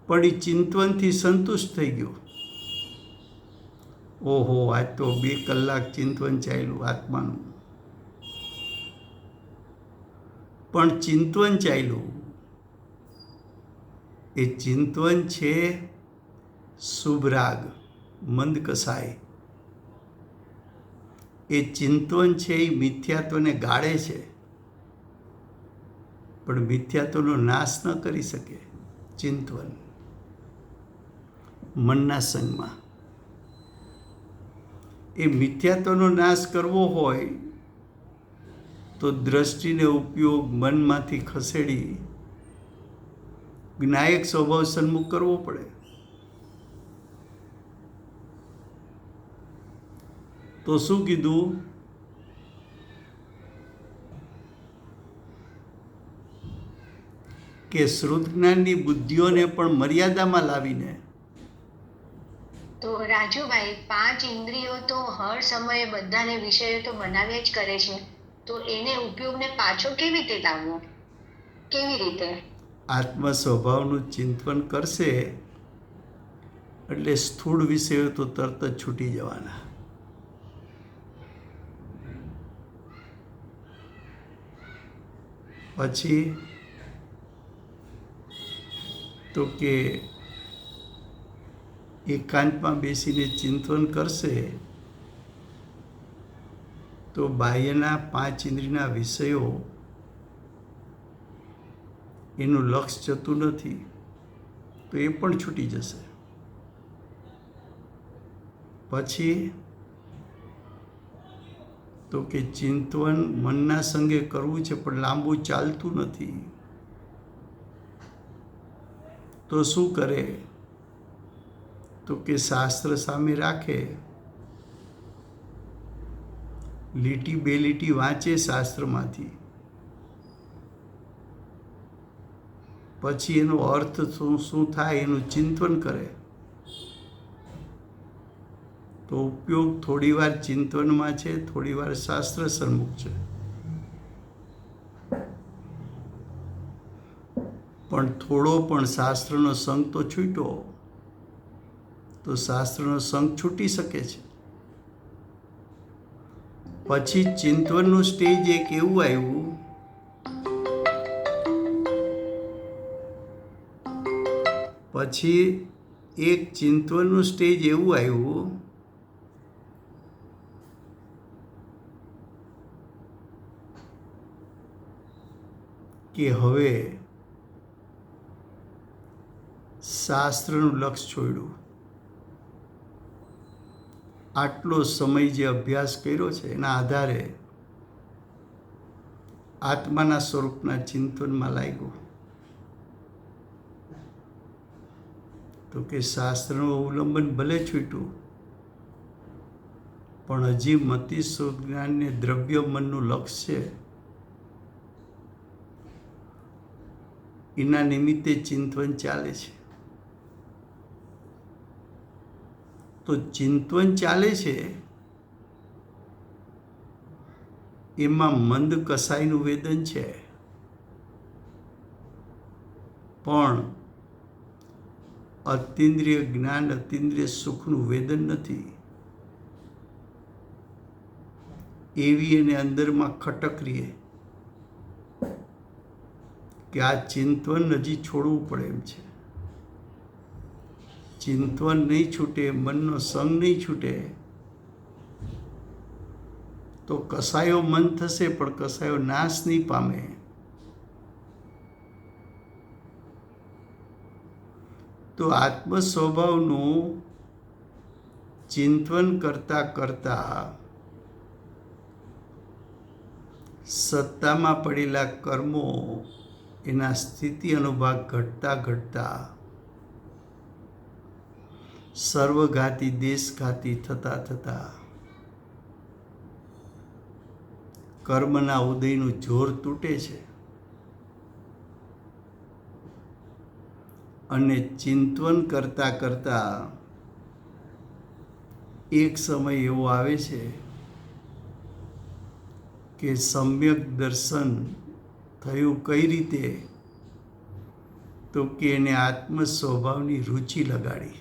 પણ એ ચિંતવનથી સંતુષ્ટ થઈ ગયો. ઓહો, આજ તો 2 કલાક ચિંતવન ચાલ્યું આત્માનું. પણ ચિંતવન ચાલ્યું એ ચિંતવન છે શુભ રાગ મંદ કસાય. એ ચિંતવન છે એ મિથ્યાત્વને ગાળે છે, પણ મિથ્યાત્વનો નાશ ન કરી શકે. ચિંતવન મનના સંગમાં એ મિથ્યાત્વનો નાશ કરવો હોય તો દ્રષ્ટિને ઉપયોગ મનમાંથી ખસેડી જ્ઞાયક સ્વભાવ સન્મુખ કરવો પડે. તો શું કીધું? કે શ્રુત જ્ઞાનની બુદ્ધિઓને પણ મર્યાદામાં લાવીને. તો રાજુભાઈ 5 ઇન્દ્રિયો તો હર સમયે બધાને વિષયો તો બનાવ્યા જ કરે છે, તો એને ઉપયોગને પાછો કેવી રીતે લાવવો? કેવી રીતે? આત્મ સ્વભાવનું ચિંતન કરશે એટલે સ્થૂળ વિષયો તો તરત જ છૂટી જવાના. પછી તો કે એકાંતમાં બેસીને ચિંતન કરશે તો બાહ્યના 5 ઇન્દ્રિયના વિષયો એનું લક્ષ જતું નથી, તો એ પણ છૂટી જશે. પછી તો કે ચિંતન મનના સંગે કરવું છે, પણ લાંબુ ચાલતું નથી. તો શું કરે? તો કે શાસ્ત્ર સામે રાખે, લીટી 2 લીટી વાંચે શાસ્ત્રમાંથી, પછી એનો અર્થ શું થાય એનું ચિંતન કરે. તો ઉપયોગ થોડી વાર ચિંતનમાં છે, થોડી વાર શાસ્ત્ર સન્મુખ છે. પણ થોડો પણ શાસ્ત્રનો સંગ તો છૂટ્યો, તો શાસ્ત્રનો સંગ છૂટી શકે છે. પછી ચિંતનનું સ્ટેજ એક એવું આવ્યું કે હવે શાસ્ત્રનું લક્ષ છોડ્યું. આટલો સમય જે અભ્યાસ કર્યો છે એના આધારે આત્માના સ્વરૂપના ચિંતનમાં લાગ્યો. તો કે શાસ્ત્રનું અવલંબન ભલે છૂટ્યું, પણ હજી મતિ શુદ્ધ જ્ઞાનને દ્રવ્ય મનનું લક્ષ છે. એના નિમિત્તે ચિંતન ચાલે છે. તો ચિંતન ચાલે છે એમાં મંદ કસાયનું વેદન છે, પણ અતિન્દ્રિય જ્ઞાન અતિન્દ્રિય સુખનું વેદન નથી. એવી એને અંદરમાં ખટક રહીએ કે આ ચિંતન હજી છોડવું પડે એમ છે. ચિંતન નહીં છૂટે, મનનો સંગ નહીં છૂટે તો કસાયો મન થશે પણ કસાયો નાશ નહીં પામે. તો આત્મ સ્વભાવનું ચિંતન કરતા કરતા સત્તામાં પડેલા કર્મો એના સ્થિતિ અનુભાગ ઘટતા ઘટતા સર્વઘાતી દેશઘાતી થતા થતા કર્મના ઉદયનું જોર તૂટે છે અને ચિંતન કરતા કરતા એક સમય એવો આવે છે કે સમ્યક દર્શન થયું. કઈ રીતે? તો કે એને આત્મ સ્વભાવની રુચિ લગાડી.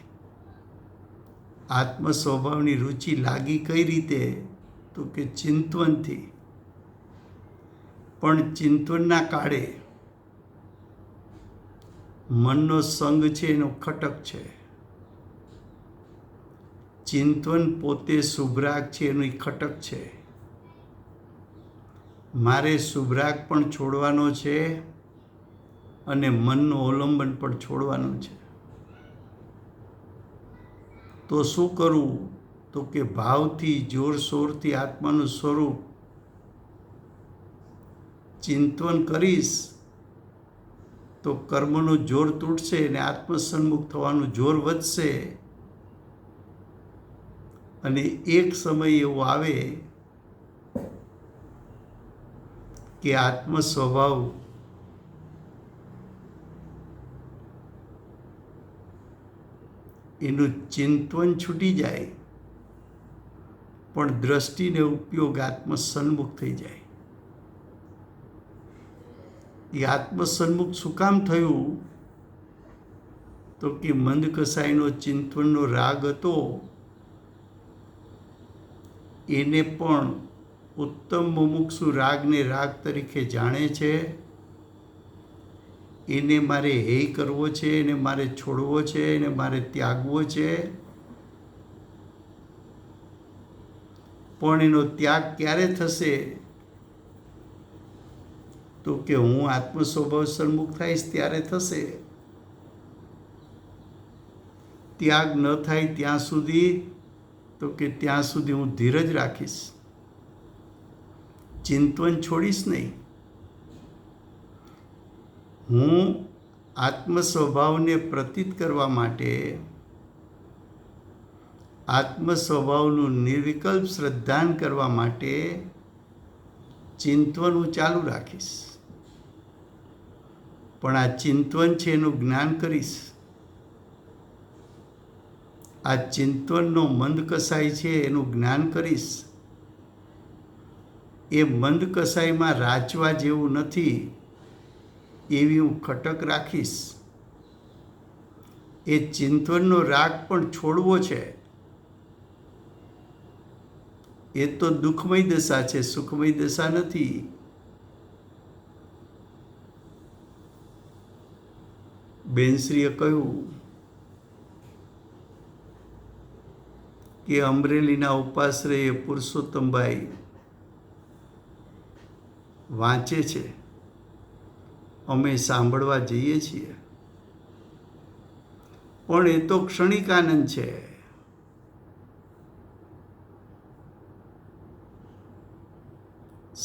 આત્મ સ્વભાવની રુચિ લાગી કઈ રીતે? તો કે ચિંતનથી. પણ ચિંતનના કાળે મનનો સંગ છે એનો ખટક છે. ચિંતન પોતે શુભરાગ છે એની ખટક છે. મારે શુભરાગ પણ છોડવાનો છે અને મનનું અવલંબન પણ છોડવાનું છે. તો શું કરવું? તો કે ભાવથી જોરશોરથી આત્માનું સ્વરૂપ ચિંતન કરીશ તો કર્મનું જોર તૂટશે અને આત્મસન્મુખ થવાનું જોર વધશે. અને એક સમય એવો આવે કે આત્મ સ્વભાવ એનું ચિંતન છૂટી જાય પણ દ્રષ્ટિને ઉપયોગ આત્મસન્મુખ થઈ જાય. એ આત્મસન્મુખ શું કામ થયું? તો કે મંદ કસાયનો ચિંતનનો રાગ હતો એને પણ ઉત્તમ મુમુક્ષુ રાગને રાગ તરીકે જાણે છે. એને મારે હેય કરવો છે, એને મારે છોડવો છે, એને મારે ત્યાગવો છે. પણ એનો ત્યાગ ક્યારે થશે? તો કે હું આત્મ સ્વભાવ સન્મુખ થઈશ ત્યારે થશે. ત્યાગ ન થાય ત્યાં સુધી તો કે ત્યાં સુધી હું ધીરજ રાખીશ, ચિંતન છોડીશ નહીં. હું આત્મ સ્વભાવને પ્રતીત કરવા માટે આત્મ સ્વભાવનું નિર્વિકલ્પ શ્રદ્ધાન કરવા માટે ચિંતન હું ચાલુ રાખીશ. પણ આ ચિંતન છે એનું જ્ઞાન કરીશ. આ ચિંતનનો મંદ કસાય છે એનું જ્ઞાન કરીશ. એ મંદ કસાયમાં રાચવા જેવું નથી એવી હું ખટક રાખીશ. એ ચિંતનનો રાગ પણ છોડવો છે. એ તો દુઃખમય દશા છે, સુખમય દશા નથી. બેનશ્રીએ કહ્યું કે અમરેલીના ઉપાશ્રય પુરુષોત્તમભાઈ વાંચે છે, અમે સાંભળવા જઈએ છીએ, પણ એ તો ક્ષણિક આનંદ છે.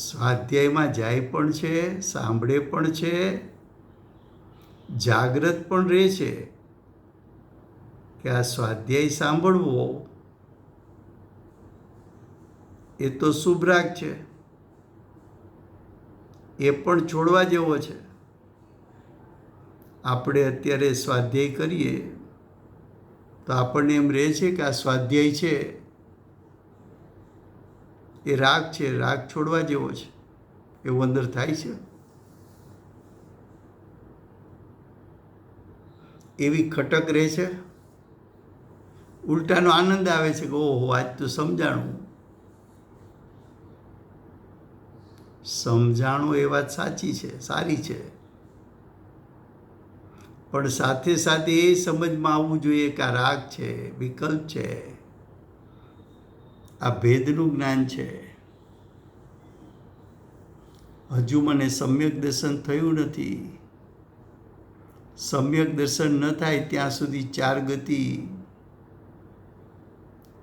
સ્વાધ્યાયમાં જાય પણ છે, સાંભળે પણ છે, જાગ્રત પણ રહે છે કે આ સ્વાધ્યાય સાંભળવો એ તો શુભરાગ છે, એ પણ છોડવા જેવો છે. આપણે અત્યારે સ્વાધ્યાય કરીએ તો આપણને એમ રહે છે કે આ સ્વાધ્યાય છે એ રાગ છે, રાગ છોડવા જેવો છે, એવું અંદર થાય છે. એવી ખટક રહે છે. ઉલટાનો આનંદ આવે છે કે ઓહો આજ તો સમજાણું. સમજાણું એ વાત સાચી છે, સારી છે, પણ સાથે સાથે એ સમજમાં આવવું જોઈએ કે આ રાગ છે, વિકલ્પ છે, આ ભેદનું જ્ઞાન છે. હજુ મને સમ્યક દર્શન થયું નથી. સમ્યક દર્શન ન થાય ત્યાં સુધી ચાર ગતિ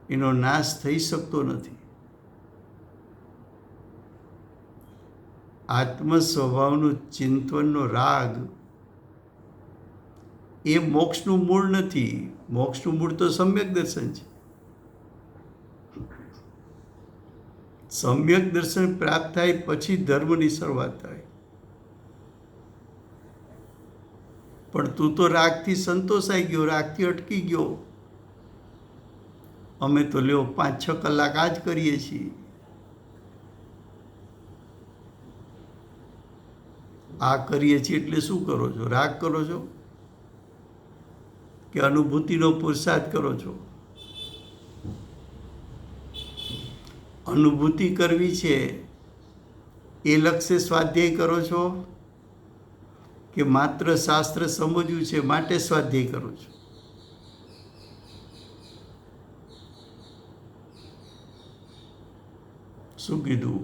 એનો નાશ થઈ શકતો નથી. આત્મ સ્વભાવનું ચિંતનનો રાગ એ મોક્ષનું મૂળ નથી. મોક્ષનું મૂળ તો સમ્યક દર્શન છે. સમ્યક દર્શન પ્રાપ્ત થાય પછી ધર્મની શરૂઆત થાય. પણ તું તો રાગથી સંતોષાઈ ગયો, રાગથી અટકી ગયો. અમે તો લ્યો 5-6 કલાક આ જ કરીએ છીએ. આ કરીએ છીએ એટલે શું કરો છો? રાગ કરો છો કે અનુભૂતિનો પુરુષાર્થ કરો છો? અનુભૂતિ કરવી છે એ લક્ષ્ય સ્વાધ્યાય કરો છો કે માત્ર શાસ્ત્ર સમજવું છે માટે સ્વાધ્યાય કરો છો? શું કીધું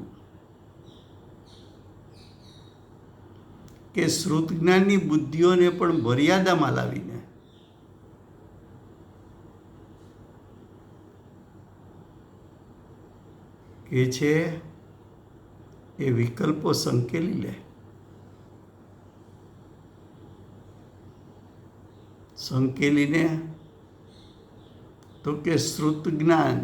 કે શ્રુત જ્ઞાનની બુદ્ધિઓને પણ મર્યાદામાં લાવીને કે છે એ વિકલ્પો સંકેલી લે. સંકેલીને તો કે શ્રુત જ્ઞાન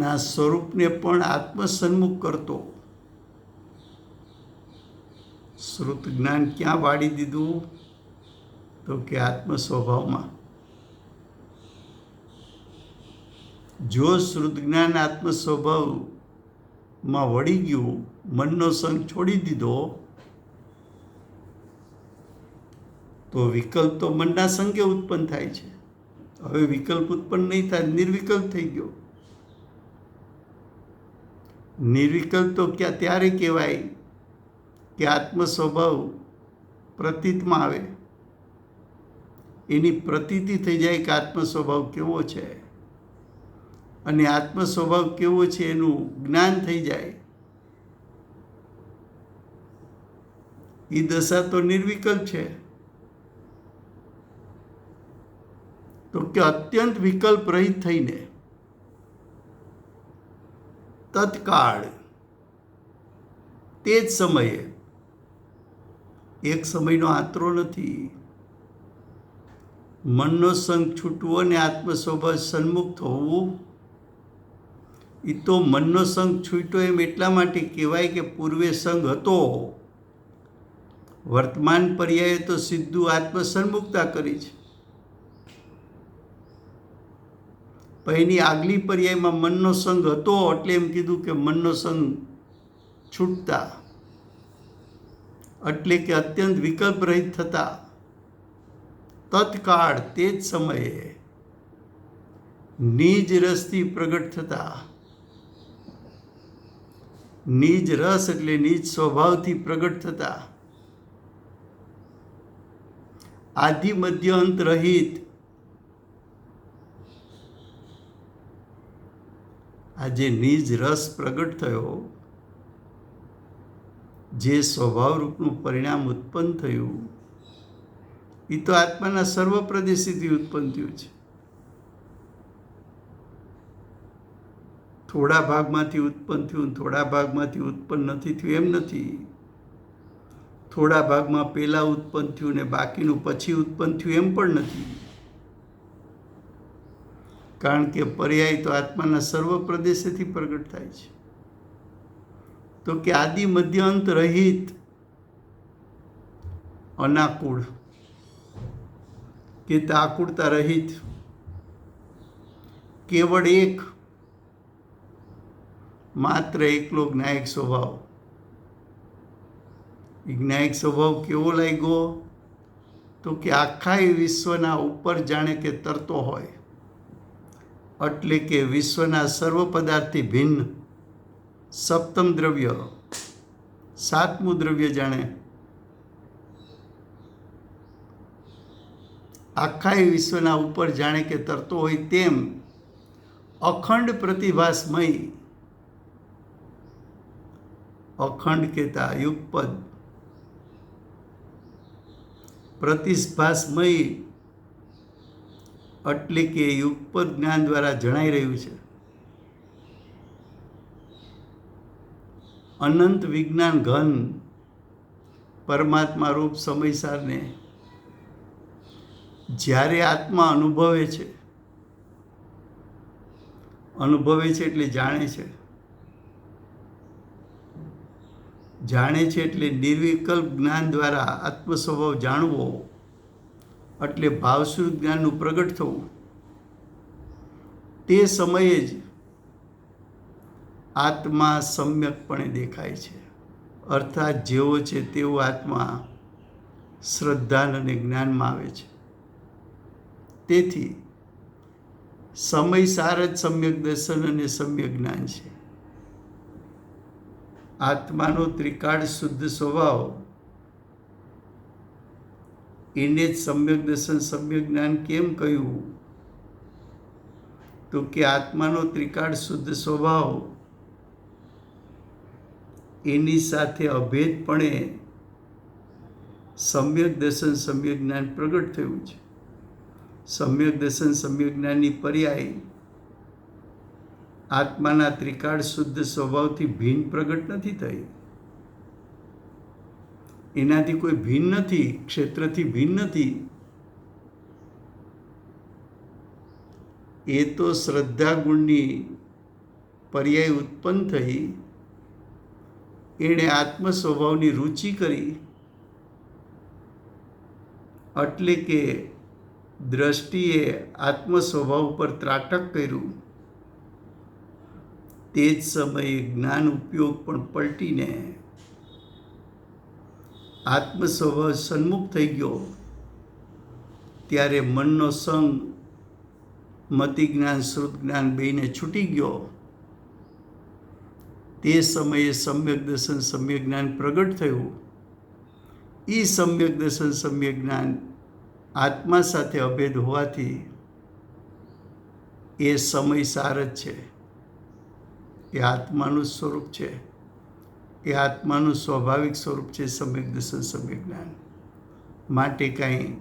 ના સ્વરૂપને પણ આત્મસન્મુખ કરતો. શ્રુત જ્ઞાન ક્યાં વાળી દીધું? તો કે આત્મ સ્વભાવમાં. જો શ્રુત જ્ઞાન આત્મ સ્વભાવમાં વળી ગયું, મનનો સંગ છોડી દીધો, તો વિકલ્પ તો મનના સંગે ઉત્પન્ન થાય છે. હવે વિકલ્પ ઉત્પન્ન નહીં થાય, નિર્વિકલ્પ થઈ ગયો. નિર્વિકલ્પ તો ક્યાં ત્યારે કહેવાય કે આત્મ સ્વભાવ પ્રતીતમાં આવે, એની પ્રતીતિ થઈ જાય કે આત્મ સ્વભાવ કેવો છે, અને આત્મ સ્વભાવ કેવો છે એનું જ્ઞાન થઈ જાય. એ દશા તો નિર્વિકલ્પ છે. તો કે અત્યંત વિકલ્પ રહિત થઈને તત્કાળ તે જ સમયે, એક સમયનો આંતરો નથી, મનનો સંગ છૂટવો અને આત્મ સ્વભાવ સન્મુખ થવું. એ તો મનનો સંગ છૂટ્યો એમ એટલા માટે કહેવાય કે પૂર્વે સંગ હતો, વર્તમાન પર્યાયે તો સીધું આત્મ સન્મુખતા કરી છે. એની આગલી પર્યાયમાં મનનો સંગ હતો એટલે એમ કીધું કે મનનો સંગ છૂટતા, એટલે કે અત્યંત વિકલ્પ રહિત થતા, તત્કાળ તે જ સમયે નિજ રસથી પ્રગટ થતા. નિજ રસ એટલે નિજ સ્વભાવથી પ્રગટ થતા, આદિ મધ્ય અંત રહિત. આ જે નિજ રસ પ્રગટ થયો, જે સ્વભાવ રૂપનું પરિણામ ઉત્પન્ન થયું, એ તો આત્માના સર્વ પ્રદેશથી ઉત્પન્ન થયું છે. થોડા ભાગમાંથી ઉત્પન્ન થયું, થોડા ભાગમાંથી ઉત્પન્ન નથી થયું એમ નથી. થોડા ભાગમાં પહેલાં ઉત્પન્ન થયું ને બાકીનું પછી ઉત્પન્ન થયું એમ પણ નથી. કારણ કે પર્યાય તો આત્માના સર્વ પ્રદેશેથી પ્રગટ થાય છે. તો કે આદિ મધ્ય અંત રહિત, અનાકૂળ, કે તે આકુળતા રહિત કેવળ એક માત્ર એકલો જ્ઞાયક સ્વભાવ. એ જ્ઞાયક સ્વભાવ કેવો લાગ્યો? તો કે આખા વિશ્વના ઉપર જાણે કે તરતો હોય, એટલે કે વિશ્વના સર્વ પદાર્થથી ભિન્ન સપ્તમ દ્રવ્ય, સાતમું દ્રવ્ય જાણે આખા વિશ્વના ઉપર જાણે કે તરતો હોય તેમ અખંડ પ્રતિભાસમય, અખંડ કહેતા યુગપદ, પ્રતિભાસમય એટલે કે યુગપદ જ્ઞાન દ્વારા જણાઈ રહ્યું છે. અનંત વિજ્ઞાન ઘન પરમાત્મા રૂપ સમયસારને જ્યારે આત્મા અનુભવે છે એટલે જાણે છે, જાણે છે એટલે નિર્વિકલ્પ જ્ઞાન દ્વારા આત્મ સ્વભાવ જાણવો એટલે ભાવશ્રુત જ્ઞાનનું પ્રગટ થવું. તે સમયે જ આત્મા સમ્યકપણે દેખાય છે. અર્થાત જેવો છે તેવો આત્મા શ્રદ્ધા અને જ્ઞાનમાં આવે છે. તેથી સમય સાર જ સમ્યક દર્શન અને સમ્યક જ્ઞાન છે. આત્માનો ત્રિકાળ શુદ્ધ સ્વભાવ એને જ સમ્યક દર્શન સમ્યક જ્ઞાન કેમ કહ્યું? તો કે આત્માનો ત્રિકાળ શુદ્ધ સ્વભાવ એની સાથે અભેદપણે સમ્યક દર્શન સમ્યક જ્ઞાન પ્રગટ થયું છે. સમ્યક દર્શન સમ્યક જ્ઞાનની પર્યાય આત્માના ત્રિકાળ શુદ્ધ સ્વભાવથી ભિન્ન પ્રગટ નથી થઈ. એનાથી કોઈ ભિન્ન નથી, ક્ષેત્રથી ભિન્ન નથી. એ તો શ્રદ્ધા ગુણની પર્યાય ઉત્પન્ન થઈ, એણે આત્મ સ્વભાવની રુચિ કરી, એટલે કે દ્રષ્ટિએ આત્મ સ્વભાવ ઉપર ત્રાટક કર્યું. તે જ સમયે જ્ઞાન ઉપયોગ પણ પલટીને આત્મ સ્વભાવ સન્મુખ થઈ ગયો. ત્યારે મનનો સંગ મતિ જ્ઞાન શ્રુત જ્ઞાન બેયને છૂટી ગયો. તે સમયે સમ્યક દર્શન સમ્યક જ્ઞાન પ્રગટ થયું. એ સમ્યક દર્શન સમ્યક જ્ઞાન આત્મા સાથે અભેદ હોવાથી એ સમય સાર જ છે. એ આત્માનું સ્વરૂપ છે, એ આત્માનું સ્વાભાવિક સ્વરૂપ છે સમ્યક દર્શન સમ્યક જ્ઞાન. માટે કાંઈ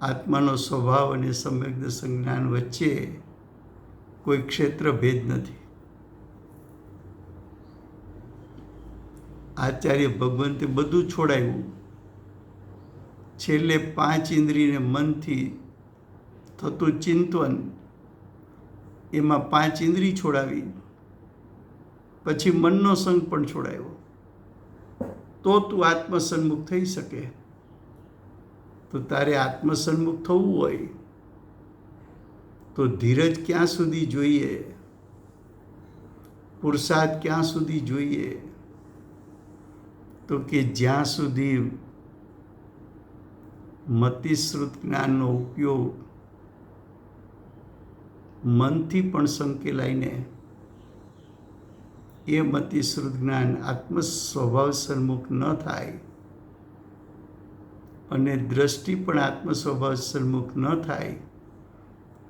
આત્માનો સ્વભાવ અને સમ્યક દર્શન જ્ઞાન વચ્ચે કોઈ ક્ષેત્ર ભેદ નથી. આચાર્ય ભગવંતે બધું છોડાયું. છેલ્લે 5 ઇન્દ્રિયને મનથી થતું ચિંતન, એમાં 5 ઇન્દ્રિય છોડાવી, પછી મનનો સંગ પણ છોડાયો. તો તું આત્મસન્મુખ થઈ શકે. તો તારે આત્મસન્મુખ થવું હોય તો ધીરજ ક્યાં સુધી જોઈએ? પુરુષાર્થ ક્યાં સુધી જોઈએ? તો કે જ્યાં સુધી મતિશ્રુત જ્ઞાનનો ઉપયોગ મનથી પણ સંકેલાઈને એ મતિશ્રુત જ્ઞાન આત્મ સ્વભાવ સન્મુખ ન થાય અને દ્રષ્ટિ પણ આત્મ સ્વભાવ સન્મુખ ન થાય,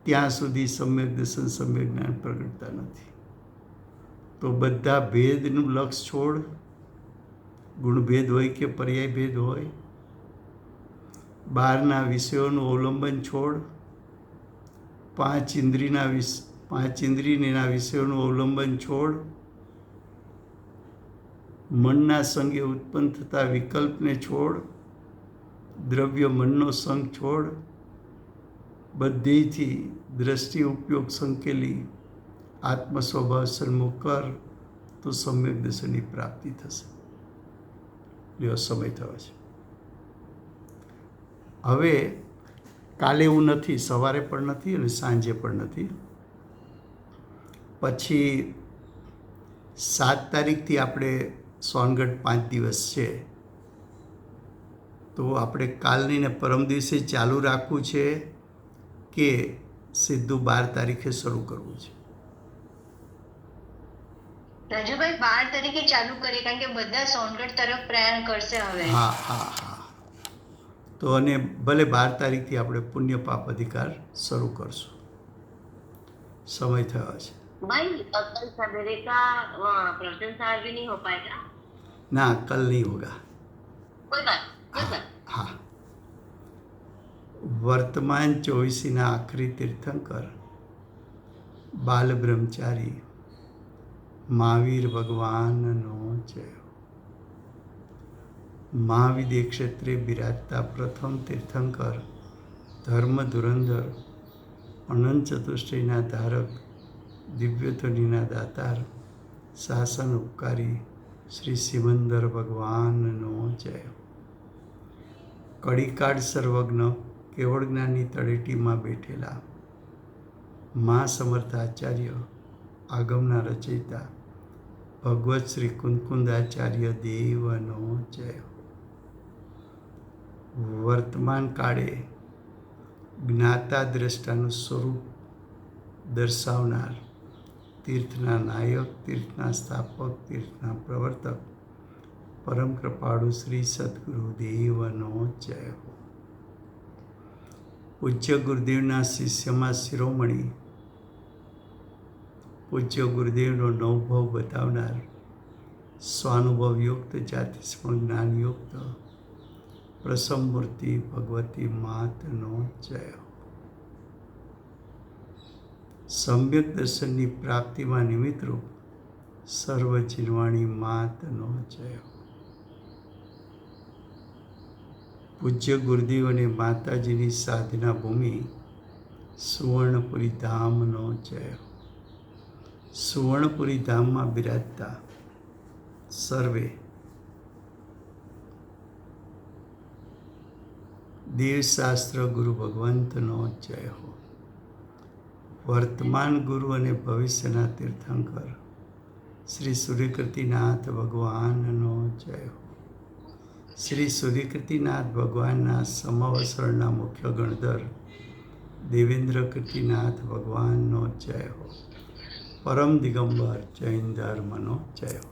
ત્યાં સુધી સમ્યક દર્શન સમ્યક જ્ઞાન પ્રગટતા નથી. તો બધા ભેદનું લક્ષ છોડ, ગુણભેદ હોય કે પર્યાય ભેદ હોય, બહારના વિષયોનું અવલંબન છોડ, 5 ઇન્દ્રિયના વિષયોનું અવલંબન છોડ, મનના સંગે ઉત્પન્ન થતા વિકલ્પને છોડ, દ્રવ્ય મનનો સંગ છોડ, બધેથી દ્રષ્ટિ ઉપયોગ સંકેલી આત્મ સ્વભાવ સન્મુખ કર, તો સમ્યક દર્શનની પ્રાપ્તિ થશે. લ્યો, સમય થયો છે. હવે કાલે એવું નથી, સવારે પણ નથી અને સાંજે પણ નથી. પછી 7 તારીખથી આપણે સોનગઢ 5 દિવસ છે, તો આપણે કાલની ને પરમ દિવસે ચાલુ રાખવું છે કે સીધું 12 તારીખે શરૂ કરવું છે? રાજુભાઈ 12 તારીખે ચાલુ કરીએ, કારણ કે બધા સોનગઢ તરફ પ્રયાણ કરશે હવે. હા હા હા. તો અને ભલે 12 તારીખથી આપણે પુણ્ય પાપ અધિકાર શરૂ કરશું. સમય થયો છે. भाई कल सवेरे का प्रवचन सार भी नहीं हो पाएगा? ના, કલ નહીં હોગા. कोई बात कोई बात. હા. વર્તમાન 24ના આખરી તીર્થંકર બાલ બ્રહ્મચારી મહાવીર ભગવાનનો જય. મહાવિદ્ય ક્ષેત્રે બિરાજતા પ્રથમ તીર્થંકર, ધર્મ ધુરંધર, અનંત ચતુષ્ટયના ધારક, દિવ્યધ્વનિના દાતાર, શાસન ઉપકારી શ્રી સિમંદર ભગવાનનો જય. કડીકાળ સર્વજ્ઞ કેવળ જ્ઞાનની તળેટીમાં બેઠેલા મા સમર્થ આચાર્ય, આગમના રચયિતા ભગવત શ્રી કુંદકુંદાચાર્ય દેવનો જય. વર્તમાન કાળે જ્ઞાતા દ્રષ્ટાનું સ્વરૂપ દર્શાવનાર, તીર્થના નાયક, તીર્થના સ્થાપક, તીર્થના પ્રવર્તક, પરમ કૃપાળુ શ્રી સદગુરુદેવનો જય. પૂજ્ય ગુરુદેવના શિષ્યમાં શિરોમણી, પૂજ્ય ગુરુદેવનો નવભાવ બતાવનાર, સ્વાનુભવયુક્ત, જાતિસ્મરણ જ્ઞાનયુક્ત પ્રસમમૂર્તિ ભગવતી માતનો જય. સમ્યક દર્શનની પ્રાપ્તિમાં નિમિત્તરૂપ સર્વ જીનવાણી માતનો જય. પૂજ્ય ગુરુદેવ અને માતાજીની સાધના ભૂમિ સુવર્ણપુરી ધામનો જય. સુવર્ણપુરી ધામમાં બિરાજતા સર્વે દેવશાસ્ત્ર ગુરુ ભગવંતનો જય હો. વર્તમાન ગુરુ અને ભવિષ્યના તીર્થંકર શ્રી સૂર્યકૃતિનાથ ભગવાનનો જય હો. શ્રી સૂર્યકૃતિનાથ ભગવાનના સમવસરણના મુખ્ય ગણધર દેવેન્દ્ર કૃતિનાથ ભગવાનનો જય હો. પરમ દિગંબર જૈન ધર્મનો જય હો.